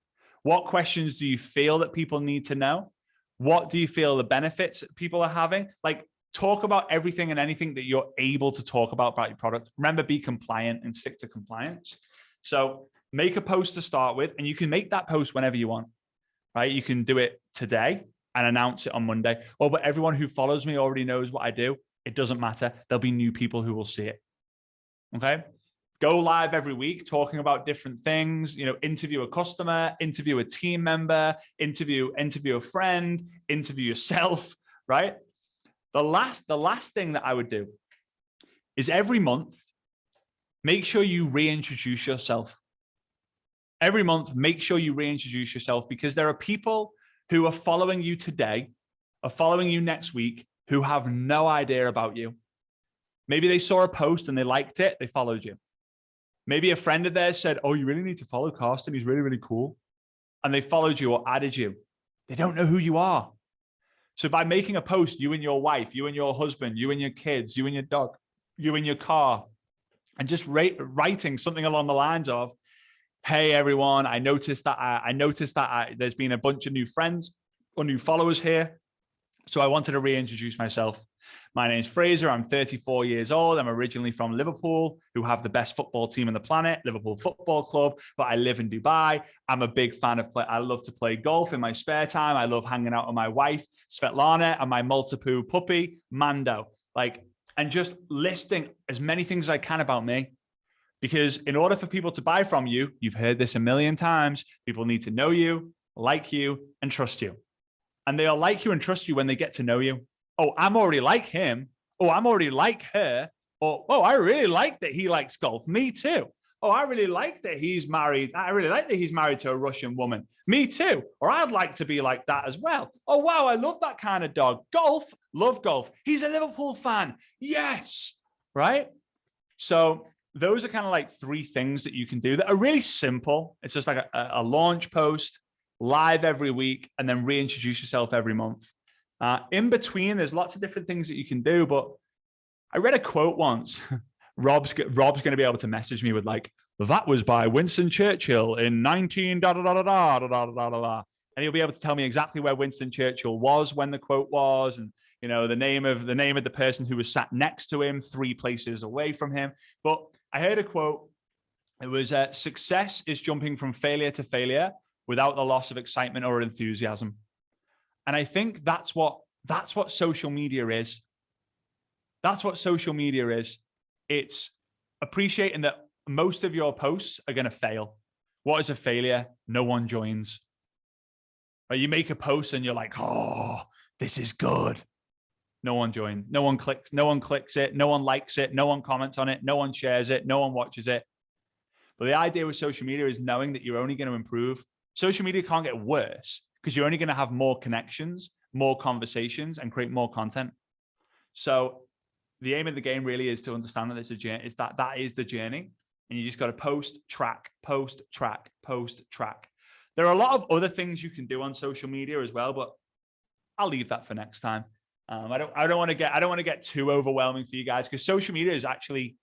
What questions do you feel that people need to know? What do you feel the benefits that people are having? Like, talk about everything and anything that you're able to talk about your product. Remember, be compliant and stick to compliance. So make a post to start with, and you can make that post whenever you want, right? You can do it today and announce it on Monday. Oh, but everyone who follows me already knows what I do. It doesn't matter. There'll be new people who will see it. Okay. Go live every week talking about different things, interview a customer, interview a team member, interview a friend, interview yourself, right? The last thing that I would do is every month, make sure you reintroduce yourself. Every month, make sure you reintroduce yourself because there are people who are following you today, are following you next week, who have no idea about you. Maybe they saw a post and they liked it, they followed you. Maybe a friend of theirs said, oh, you really need to follow Carsten, he's really, really cool. And they followed you or added you. They don't know who you are. So by making a post, you and your wife, you and your husband, you and your kids, you and your dog, you and your car, and just writing something along the lines of, hey, everyone, I noticed that there's been a bunch of new friends or new followers here. So I wanted to reintroduce myself. My name's Frazer. I'm 34 years old. I'm originally from Liverpool, who have the best football team on the planet, Liverpool Football Club, but I live in Dubai. I'm a big fan of I love to play golf in my spare time. I love hanging out with my wife, Svetlana, and my Maltipoo puppy, Mando. And just listing as many things as I can about me. Because in order for people to buy from you, you've heard this a million times, people need to know you, like you, and trust you. And they'll like you and trust you when they get to know you. Oh, I'm already like him. Oh, I'm already like her. Or, oh, I really like that he likes golf. Me too. Oh, I really like that he's married. I really like that he's married to a Russian woman. Me too. Or I'd like to be like that as well. Oh, wow, I love that kind of dog. Golf, love golf. He's a Liverpool fan. Yes. Right? So those are kind of like three things that you can do that are really simple. It's just like a launch post, live every week, and then reintroduce yourself every month. In between, there's lots of different things that you can do, but I read a quote once. Rob's going to be able to message me with that was by Winston Churchill in 19 da da da da da da da da da, and he'll be able to tell me exactly where Winston Churchill was when the quote was, and the name of the person who was sat next to him 3 places away from him. But I heard a quote. It was success is jumping from failure to failure without the loss of excitement or enthusiasm. And I think that's what social media is. That's what social media is. It's appreciating that most of your posts are going to fail. What is a failure? No one joins. Or you make a post and you're like, oh, this is good. No one joins. No one clicks. No one clicks it. No one likes it. No one comments on it. No one shares it. No one watches it. But the idea with social media is knowing that you're only going to improve. Social media can't get worse because you're only going to have more connections, more conversations, and create more content. So the aim of the game really is to understand that it's a journey. That is the journey. And you just got to post, track, post, track, post, track. There are a lot of other things you can do on social media as well, but I'll leave that for next time. I don't want to get too overwhelming for you guys, because social media is actually,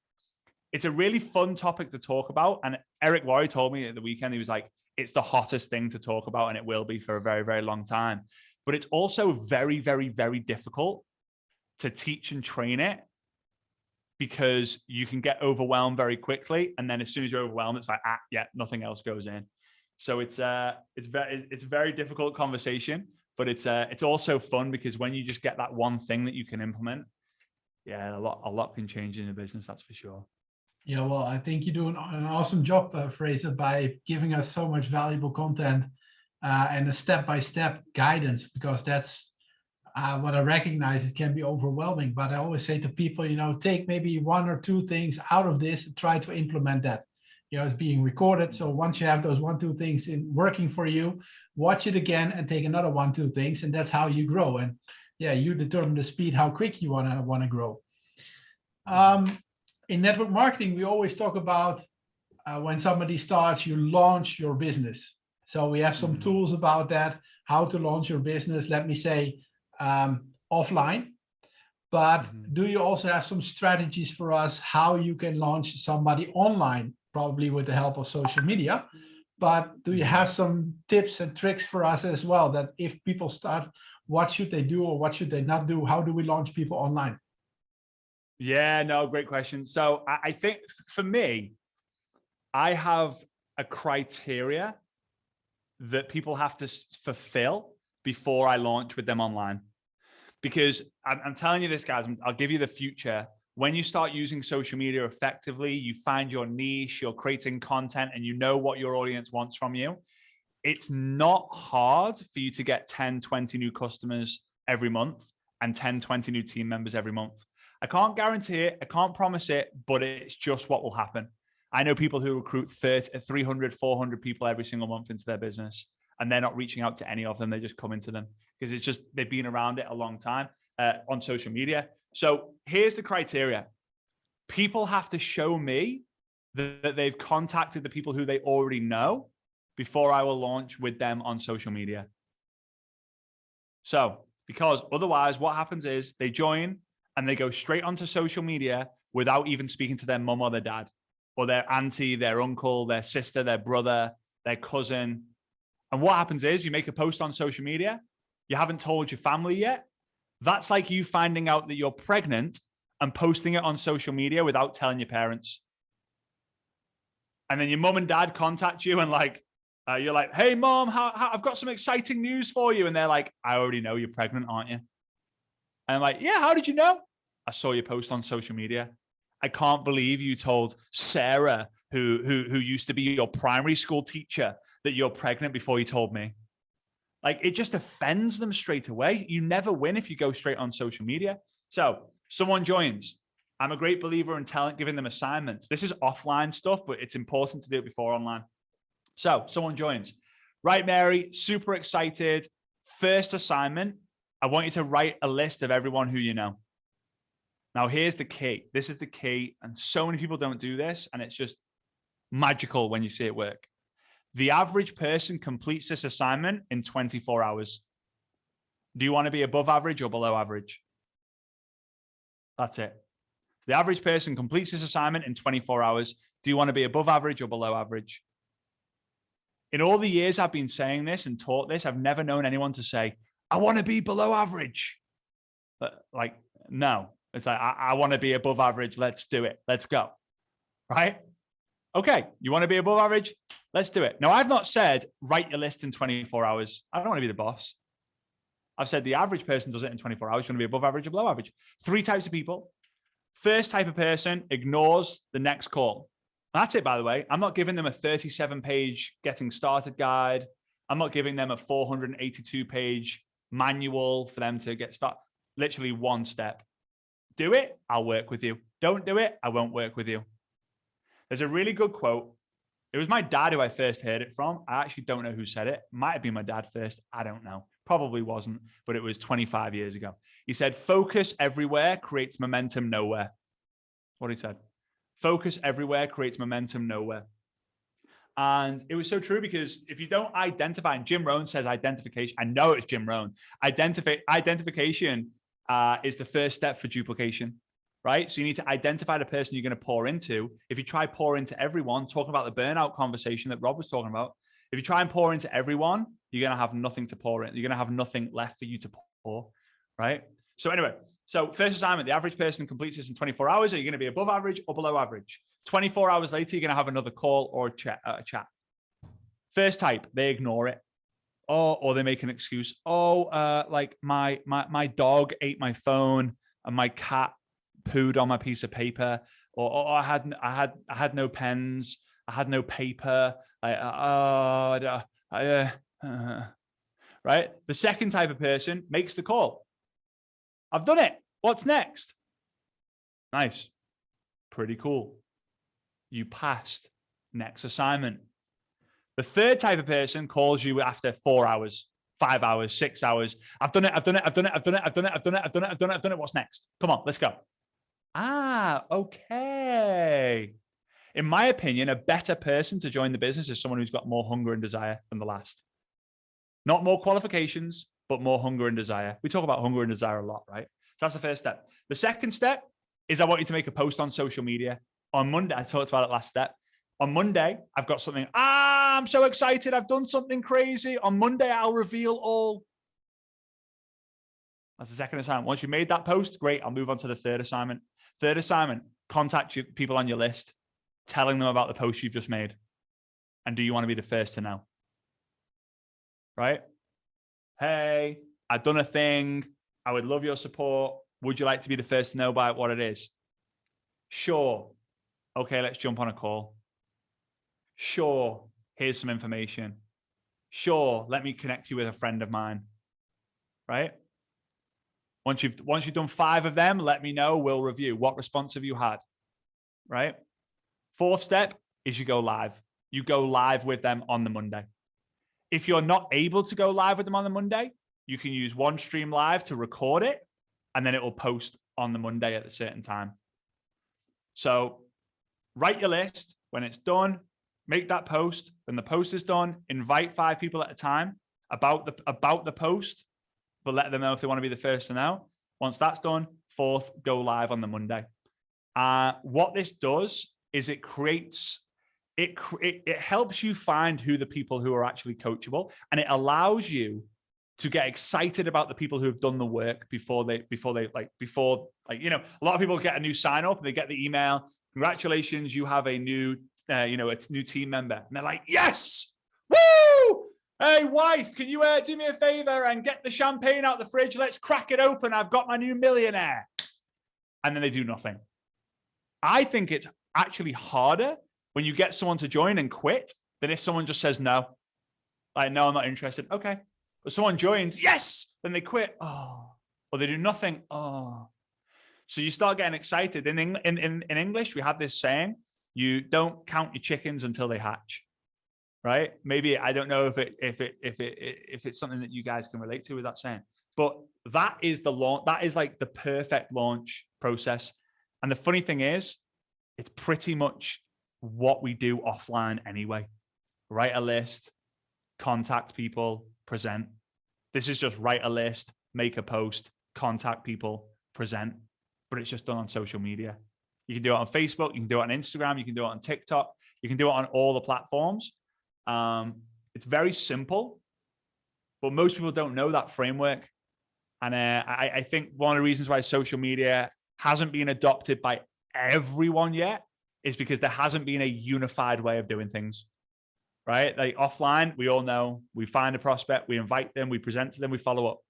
it's a really fun topic to talk about. And Eric Worre told me at the weekend, he was like, it's the hottest thing to talk about, and it will be for a very, very long time. But it's also very, very, very difficult to teach and train it, because you can get overwhelmed very quickly. And then as soon as you're overwhelmed, it's like, yeah, nothing else goes in. So it's a very difficult conversation, but it's also fun, because when you just get that one thing that you can implement, yeah, a lot can change in a business, that's for sure. Yeah, well, I think you do an awesome job, Frazer, by giving us so much valuable content and a step-by-step guidance, because that's what I recognize. It can be overwhelming, but I always say to people, take maybe 1 or 2 things out of this and try to implement that. It's being recorded. So once you have those 1, 2 things working for you, watch it again and take another 1, 2 things. And that's how you grow. And yeah, you determine the speed, how quick you want to grow. In network marketing, we always talk about when somebody starts, you launch your business. So we have some tools about that, how to launch your business, let me say, offline. But do you also have some strategies for us how you can launch somebody online, probably with the help of social media? But do you have some tips and tricks for us as well, that if people start, what should they do or what should they not do? How do we launch people online? Yeah, no, great question. So I think for me, I have a criteria that people have to fulfill before I launch with them online. Because I'm telling you this, guys, I'll give you the future. When you start using social media effectively, you find your niche, you're creating content, and you know what your audience wants from you. It's not hard for you to get 10, 20 new customers every month and 10, 20 new team members every month. I can't guarantee it. I can't promise it, but it's just what will happen. I know people who recruit 300, 400 people every single month into their business, and they're not reaching out to any of them. They just come into them because it's just, they've been around it a long time. on social media. So here's the criteria. People have to show me that they've contacted the people who they already know before I will launch with them on social media. So, because otherwise what happens is they join and they go straight onto social media without even speaking to their mum or their dad or their auntie, their uncle, their sister, their brother, their cousin. And what happens is you make a post on social media. You haven't told your family yet. That's like you finding out that you're pregnant and posting it on social media without telling your parents. And then your mum and dad contact you and you're like, hey, mom, I've got some exciting news for you. And they're like, I already know you're pregnant, aren't you? And I'm like, yeah, how did you know? I saw your post on social media. I can't believe you told Sarah, who used to be your primary school teacher, that you're pregnant before you told me. Like, it just offends them straight away. You never win if you go straight on social media. So someone joins. I'm a great believer in giving them assignments. This is offline stuff, but it's important to do it before online. So someone joins. Right, Mary, super excited. First assignment, I want you to write a list of everyone who you know. Now, here's the key. This is the key. And so many people don't do this. And it's just magical when you see it work. The average person completes this assignment in 24 hours. Do you want to be above average or below average? That's it. The average person completes this assignment in 24 hours. Do you want to be above average or below average? In all the years I've been saying this and taught this, I've never known anyone to say, I want to be below average. Like, no. It's like, I want to be above average. Let's do it. Let's go. Right? Okay. You want to be above average? Let's do it. Now, I've not said, write your list in 24 hours. I don't want to be the boss. I've said the average person does it in 24 hours. You want to be above average or below average. 3 types of people. First type of person ignores the next call. That's it, by the way. I'm not giving them a 37-page getting started guide. I'm not giving them a 482-page manual for them to get started. Literally one step. Do it, I'll work with you. Don't do it, I won't work with you. There's a really good quote. It was my dad who I first heard it from. I actually don't know who said it. Might have been my dad first. I don't know. Probably wasn't, but it was 25 years ago. He said, focus everywhere creates momentum nowhere. That's what he said. Focus everywhere creates momentum nowhere. And it was so true, because if you don't identify, and Jim Rohn says identification, I know it's Jim Rohn, identification is the first step for duplication, right? So you need to identify the person you're going to pour into. If you try pour into everyone, talking about the burnout conversation that Rob was talking about, if you try and pour into everyone, you're going to have nothing to pour in. You're going to have nothing left for you to pour, right? So anyway, so first assignment, the average person completes this in 24 hours. Are you going to be above average or below average? 24 hours later, you're going to have another call or a chat. First type, they ignore it. Or they make an excuse. Like my dog ate my phone and my cat pooed on my piece of paper. Or I had no pens. I had no paper. Right? The second type of person makes the call. I've done it. What's next? Nice. Pretty cool. You passed. Next assignment. The third type of person calls you after 4 hours, 5 hours, 6 hours. I've done it. What's next? Come on, let's go. Okay. In my opinion, a better person to join the business is someone who's got more hunger and desire than the last. Not more qualifications, but more hunger and desire. We talk about hunger and desire a lot, right? So that's the first step. The second step is I want you to make a post on social media. On Monday, I talked about it last step. On Monday, I've got something. I'm so excited. I've done something crazy. On Monday, I'll reveal all. That's the second assignment. Once you made that post, great. I'll move on to the third assignment. Third assignment, contact people on your list, telling them about the post you've just made. And do you want to be the first to know? Right? Hey, I've done a thing. I would love your support. Would you like to be the first to know about what it is? Sure. Okay, let's jump on a call. Sure, here's some information. Sure, let me connect you with a friend of mine. Right? Once you've done 5 of them, let me know. We'll review. What response have you had? Right? Fourth step is you go live. You go live with them on the Monday. If you're not able to go live with them on the Monday, you can use OneStream Live to record it and then it will post on the Monday at a certain time. So write your list. When it's done, make that post. When the post is done, invite 5 people at a time about the post, but let them know if they want to be the first to know. Once that's done, 4th, go live on the Monday. What this does is it helps you find who the people who are actually coachable, and it allows you to get excited about the people who have done the work before a lot of people get a new sign up and they get the email, congratulations, you have a new a new team member, and they're like, yes, woo, hey wife, can you do me a favor and get the champagne out the fridge, let's crack it open, I've got my new millionaire. And then they do nothing. I think it's actually harder when you get someone to join and quit than if someone just says no. Like, no, I'm not interested. Okay. But someone joins, yes, then they quit. Oh, or they do nothing. Oh. So you start getting excited. In English, we have this saying, you don't count your chickens until they hatch. Right? Maybe, I don't know if it's something that you guys can relate to with that saying. But that is the launch, that is like the perfect launch process. And the funny thing is, it's pretty much what we do offline anyway. Write a list, contact people, present. This is just write a list, make a post, contact people, present. But it's just done on social media. You can do it on Facebook, you can do it on Instagram, you can do it on TikTok, you can do it on all the platforms. It's very simple, but most people don't know that framework. And I think one of the reasons why social media hasn't been adopted by everyone yet is because there hasn't been a unified way of doing things, right? Like offline, we all know, we find a prospect, we invite them, we present to them, we follow up.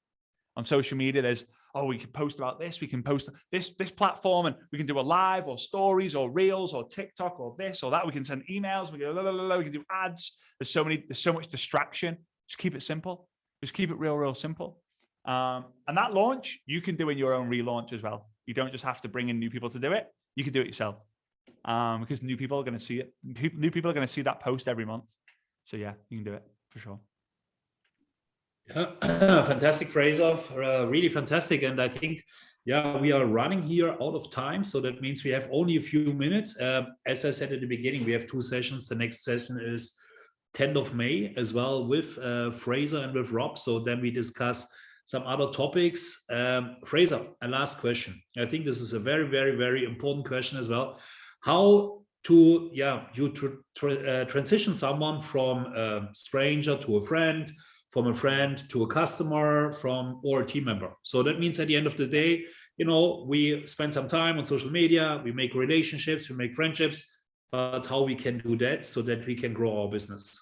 On social media, there's, oh, we can post about this, we can post this platform, and we can do a live or stories or reels or TikTok or this or that. We can send emails, we can do ads. There's so much distraction. Just keep it simple. Just keep it real simple. And that launch, you can do in your own relaunch as well. You don't just have to bring in new people to do it. You can do it yourself, because new people are going to see it. New people are going to see that post every month. So yeah, you can do it for sure. Yeah, fantastic, Frazer. Really fantastic. And I think, yeah, we are running here out of time. So that means we have only a few minutes. As I said at the beginning, we have 2 sessions. The next session is 10th of May as well with Frazer and with Rob. So then we discuss some other topics. Frazer, a last question. I think this is a very important question as well. How to transition someone from a stranger to a friend, from a friend to a customer, or a team member. So that means at the end of the day, we spend some time on social media, we make relationships, we make friendships, but how we can do that so that we can grow our business.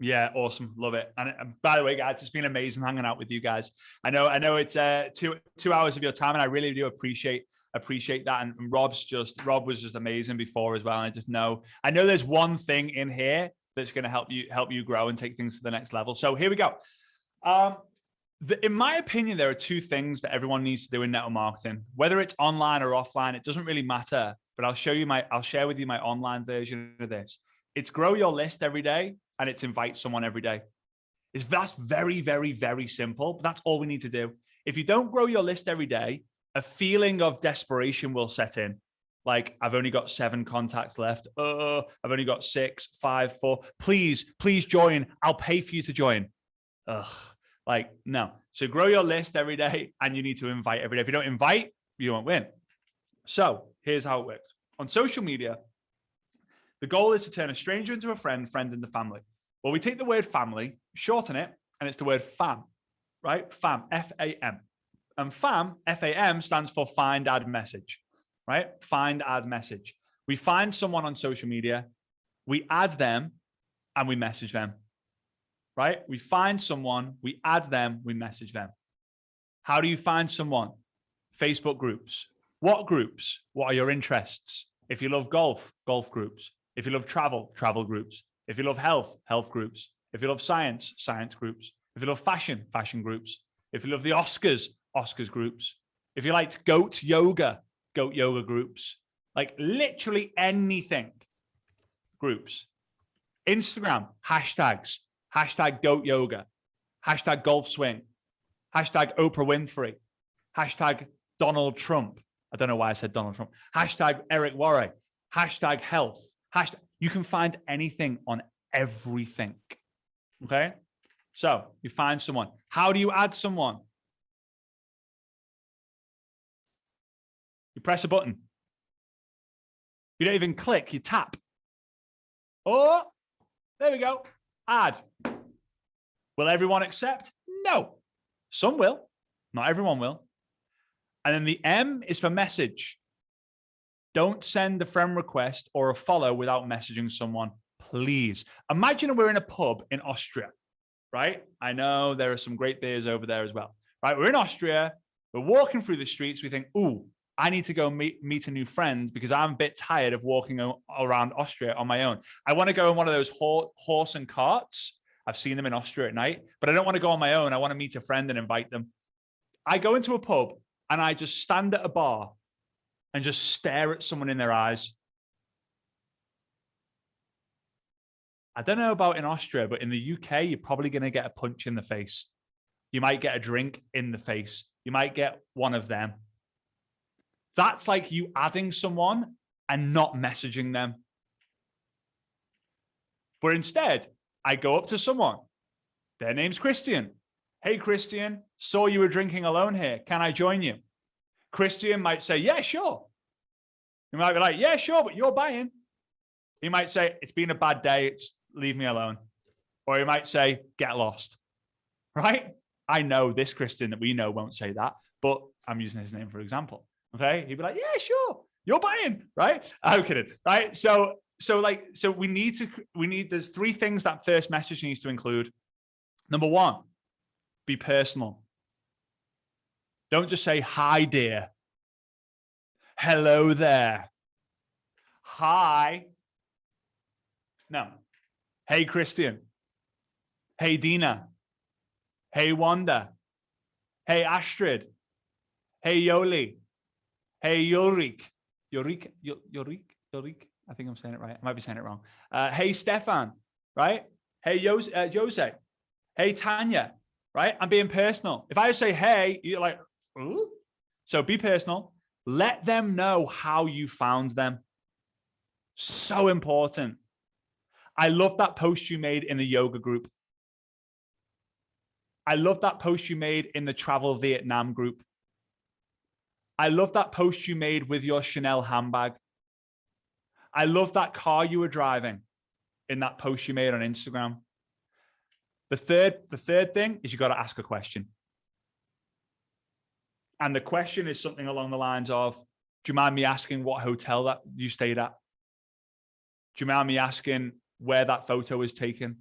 Yeah, awesome. Love it. And by the way, guys, it's been amazing hanging out with you guys. I know it's 2 hours of your time, and I really do appreciate that. And Rob was just amazing before as well. And I know there's one thing in here that's going to help you grow and take things to the next level. So here we go. In my opinion, there are 2 things that everyone needs to do in network marketing, whether it's online or offline. It doesn't really matter, but I'll share with you my online version of this. It's grow your list every day, and it's invite someone every day. That's very simple, but that's all we need to do. If you don't grow your list every day, a feeling of desperation will set in. Like, I've only got 7 contacts left. I've only got 6, 5, 4. Please join. I'll pay for you to join. Like, no. So grow your list every day, and you need to invite every day. If you don't invite, you won't win. So here's how it works. On social media, the goal is to turn a stranger into a friend, friend into family. Well, we take the word family, shorten it, and it's the word fam, right? Fam, F-A-M. And fam, F-A-M, stands for find, add, message, right? Find, add, message. We find someone on social media, we add them, and we message them, right? We find someone, we add them, we message them. How do you find someone? Facebook groups. What groups? What are your interests? If you love golf, golf groups. If you love travel, travel groups. If you love health, health groups. If you love science, science groups. If you love fashion, fashion groups. If you love the Oscars, Oscars groups. If you liked goat yoga groups. Like literally anything, groups. Instagram, hashtags, hashtag goat yoga, hashtag golf swing, hashtag Oprah Winfrey, Hashtag Donald Trump. I don't know why I said Donald Trump. Hashtag Eric Worre. Hashtag health. Hashtag. You can find anything on everything. Okay? So you find someone. How do you add someone? You press a button. You don't even click, you tap. Oh, there we go. Add. Will everyone accept? No. Some will. Not everyone will. And then the M is for message. Don't send a friend request or a follow without messaging someone, please. Imagine we're in a pub in Austria, right? I know there are some great beers over there as well, right? We're in Austria. We're walking through the streets. We think, ooh, I need to go meet a new friend because I'm a bit tired of walking around Austria on my own. I want to go in one of those horse and carts. I've seen them in Austria at night, but I don't want to go on my own. I want to meet a friend and invite them. I go into a pub and I just stand at a bar and just stare at someone in their eyes. I don't know about in Austria, but in the UK, you're probably going to get a punch in the face. You might get a drink in the face. You might get one of them. That's like you adding someone and not messaging them. But instead, I go up to someone. Their name's Christian. Hey, Christian, saw you were drinking alone here. Can I join you? Christian might say, yeah, sure. You might be like, yeah, sure, but you're buying. He might say, it's been a bad day. Just leave me alone. Or he might say, get lost. Right? I know this Christian that we know won't say that, but I'm using his name for example. Okay? He'd be like, yeah, sure. You're buying. Right? I'm kidding. Right? So we need, there's three things that first message needs to include. Number one, be personal. Don't just say, hi, dear. Hello there. Hi. No. Hey, Christian. Hey, Dina. Hey, Wanda. Hey, Astrid. Hey, Yoli. Hey, Yorik. Yorik. I think I'm saying it right. I might be saying it wrong. Hey, Stefan. Right? Hey, Jose. Hey, Tanya. Right? I'm being personal. If I say, hey, you're like, ooh. So be personal. Let them know how you found them. So important. I love that post you made in the yoga group. I love that post you made in the travel Vietnam group. I love that post you made with your Chanel handbag. I love that car you were driving in that post you made on Instagram. The third thing is you got to ask a question. And the question is something along the lines of, do you mind me asking what hotel that you stayed at? Do you mind me asking where that photo was taken?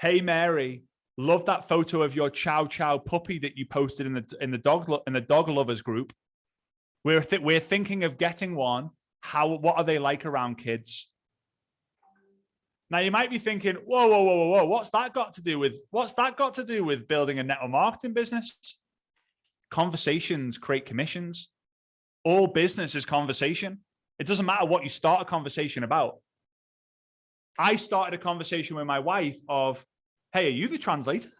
Hey, Mary, love that photo of your Chow Chow puppy that you posted in the dog lovers group. We're thinking of getting one. What are they like around kids? Now you might be thinking, whoa, what's that got to do with building a network marketing business? Conversations create commissions. All business is conversation. It doesn't matter what you start a conversation about. I started a conversation with my wife of, hey, are you the translator?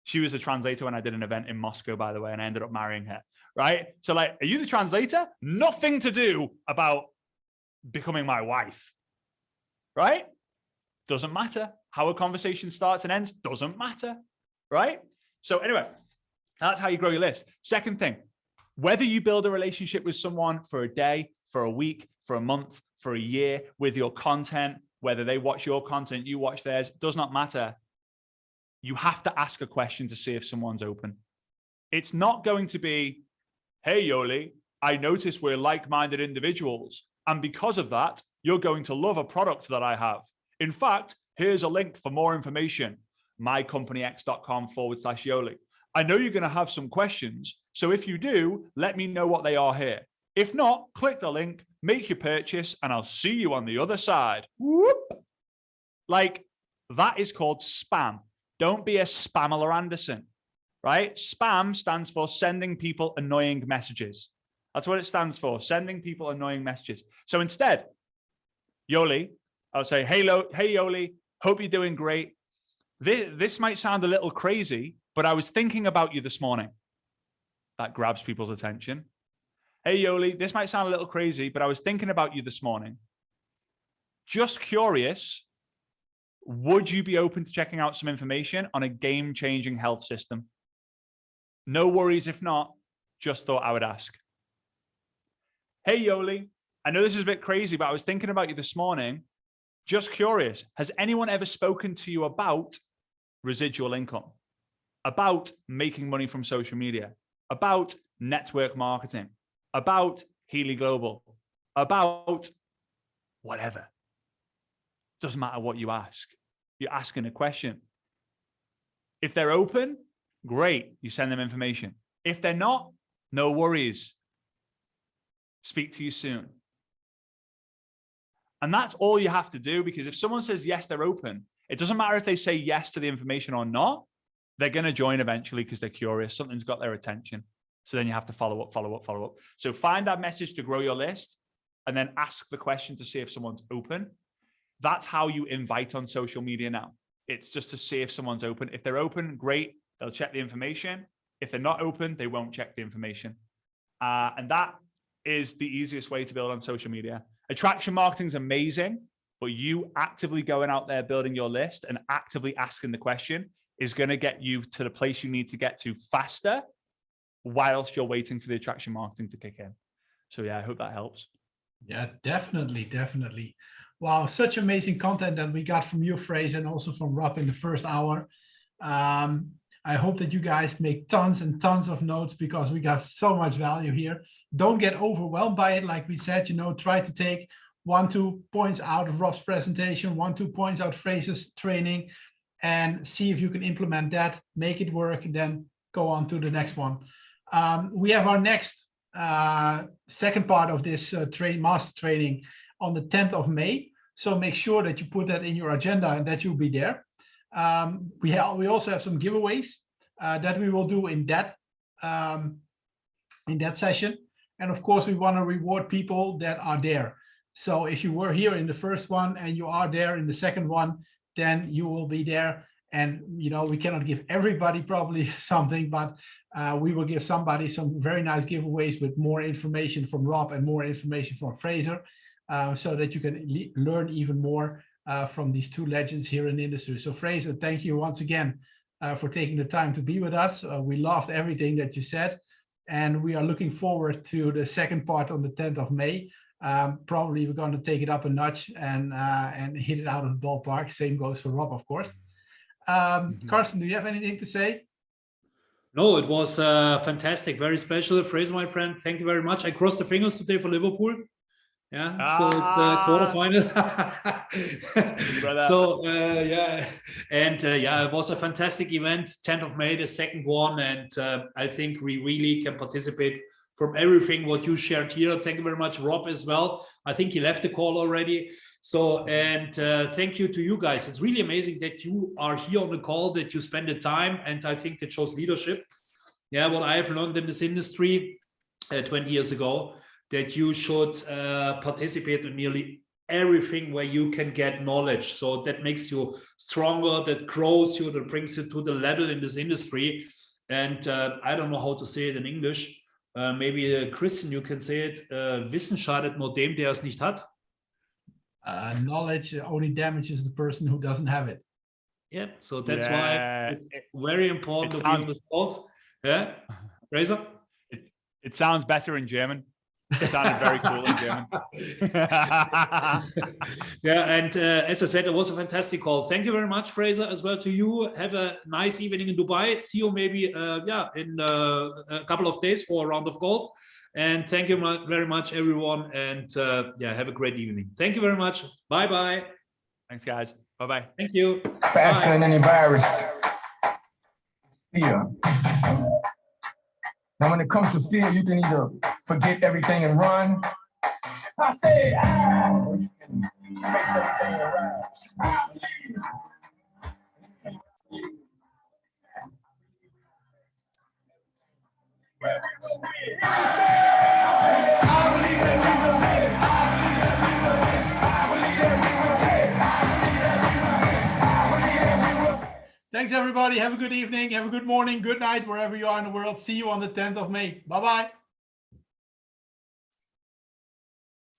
She was a translator when I did an event in Moscow, by the way, and I ended up marrying her, right? So like, are you the translator? Nothing to do about becoming my wife, right? Doesn't matter. How a conversation starts and ends doesn't matter, right? So anyway, that's how you grow your list. Second thing, whether you build a relationship with someone for a day, for a week, for a month, for a year, with your content, whether they watch your content, you watch theirs, does not matter. You have to ask a question to see if someone's open. It's not going to be, hey, Yoli, I notice we're like-minded individuals. And because of that, you're going to love a product that I have. In fact, here's a link for more information, mycompanyx.com/Yoli. I know you're going to have some questions. So if you do, let me know what they are here. If not, click the link, make your purchase, and I'll see you on the other side. Whoop. Like, that is called spam. Don't be a Spamela Anderson, right? Spam stands for sending people annoying messages. That's what it stands for, sending people annoying messages. So instead, Yoli, I'll say, hey Yoli, hope you're doing great. This might sound a little crazy, but I was thinking about you this morning. That grabs people's attention. Hey, Yoli, this might sound a little crazy, but I was thinking about you this morning. Just curious, would you be open to checking out some information on a game-changing health system? No worries if not, just thought I would ask. Hey, Yoli, I know this is a bit crazy, but I was thinking about you this morning. Just curious, has anyone ever spoken to you about residual income, about making money from social media, about network marketing, about Healy Global, about whatever? Doesn't matter what you ask. You're asking a question. If they're open, great, you send them information. If they're not, no worries. Speak to you soon. And that's all you have to do, because if someone says yes, they're open, it doesn't matter if they say yes to the information or not, they're going to join eventually because they're curious. Something's got their attention. So then you have to follow up, follow up, follow up. So find that message to grow your list and then ask the question to see if someone's open. That's how you invite on social media now. It's just to see if someone's open. If they're open, great. They'll check the information. If they're not open, they won't check the information. And that is the easiest way to build on social media. Attraction marketing is amazing, but you actively going out there, building your list and actively asking the question is going to get you to the place you need to get to faster whilst you're waiting for the attraction marketing to kick in. So yeah, I hope that helps. Yeah, definitely, definitely. Wow, such amazing content that we got from you, Frazer, and also from Rob in the first hour. I hope that you guys make tons and tons of notes because we got so much value here. Don't get overwhelmed by it. Like we said, try to take 1-2 points out of Rob's presentation, 1-2 points out Frazer's training, and see if you can implement that, make it work, and then go on to the next one. We have our next second part of this master training on the 10th of May. So make sure that you put that in your agenda and that you'll be there. We also have some giveaways that we will do in that session. And of course, we want to reward people that are there. So if you were here in the first one and you are there in the second one, then you will be there. And, we cannot give everybody probably something, but we will give somebody some very nice giveaways with more information from Rob and more information from Frazer, so that you can learn even more from these two legends here in the industry. So Frazer, thank you once again for taking the time to be with us. We loved everything that you said, and we are looking forward to the second part on the 10th of May. Probably we're going to take it up a notch and hit it out of the ballpark. Same goes for Rob, of course. Carsten, do you have anything to say? No, it was fantastic, very special. Frazer, my friend, thank you very much. I crossed the fingers today for Liverpool. Yeah, so the quarterfinal. So yeah, and it was a fantastic event. 10th of May, the second one, and I think we really can participate from everything what you shared here. Thank you very much, Rob, as well. I think he left the call already. So, and thank you to you guys. It's really amazing that you are here on the call, that you spend the time, and I think that shows leadership. Yeah, what I have learned in this industry 20 years ago, that you should participate in nearly everything where you can get knowledge. So that makes you stronger, that grows you, that brings you to the level in this industry. And I don't know how to say it in English. Maybe Christian, you can say it. Wissen schadet nur dem, der es nicht hat. Knowledge only damages the person who doesn't have it. Yeah, so that's why it's very important to be on the calls. Yeah, Frazer? It sounds better in German. It sounded very cool in German. Yeah, and as I said, it was a fantastic call. Thank you very much, Frazer, as well to you. Have a nice evening in Dubai. See you maybe in a couple of days for a round of golf. And thank you very much, everyone. And have a great evening. Thank you very much. Bye-bye. Thanks, guys. Bye-bye. Thank you. Faster than any virus. Fear. Now, when it comes to fear, you can either forget everything and run. I said, or you can face everything and rise. I believe. Thanks, everybody. Have a good evening. Have a good morning, good night, wherever you are in the world. See you on the 10th of May. Bye-bye.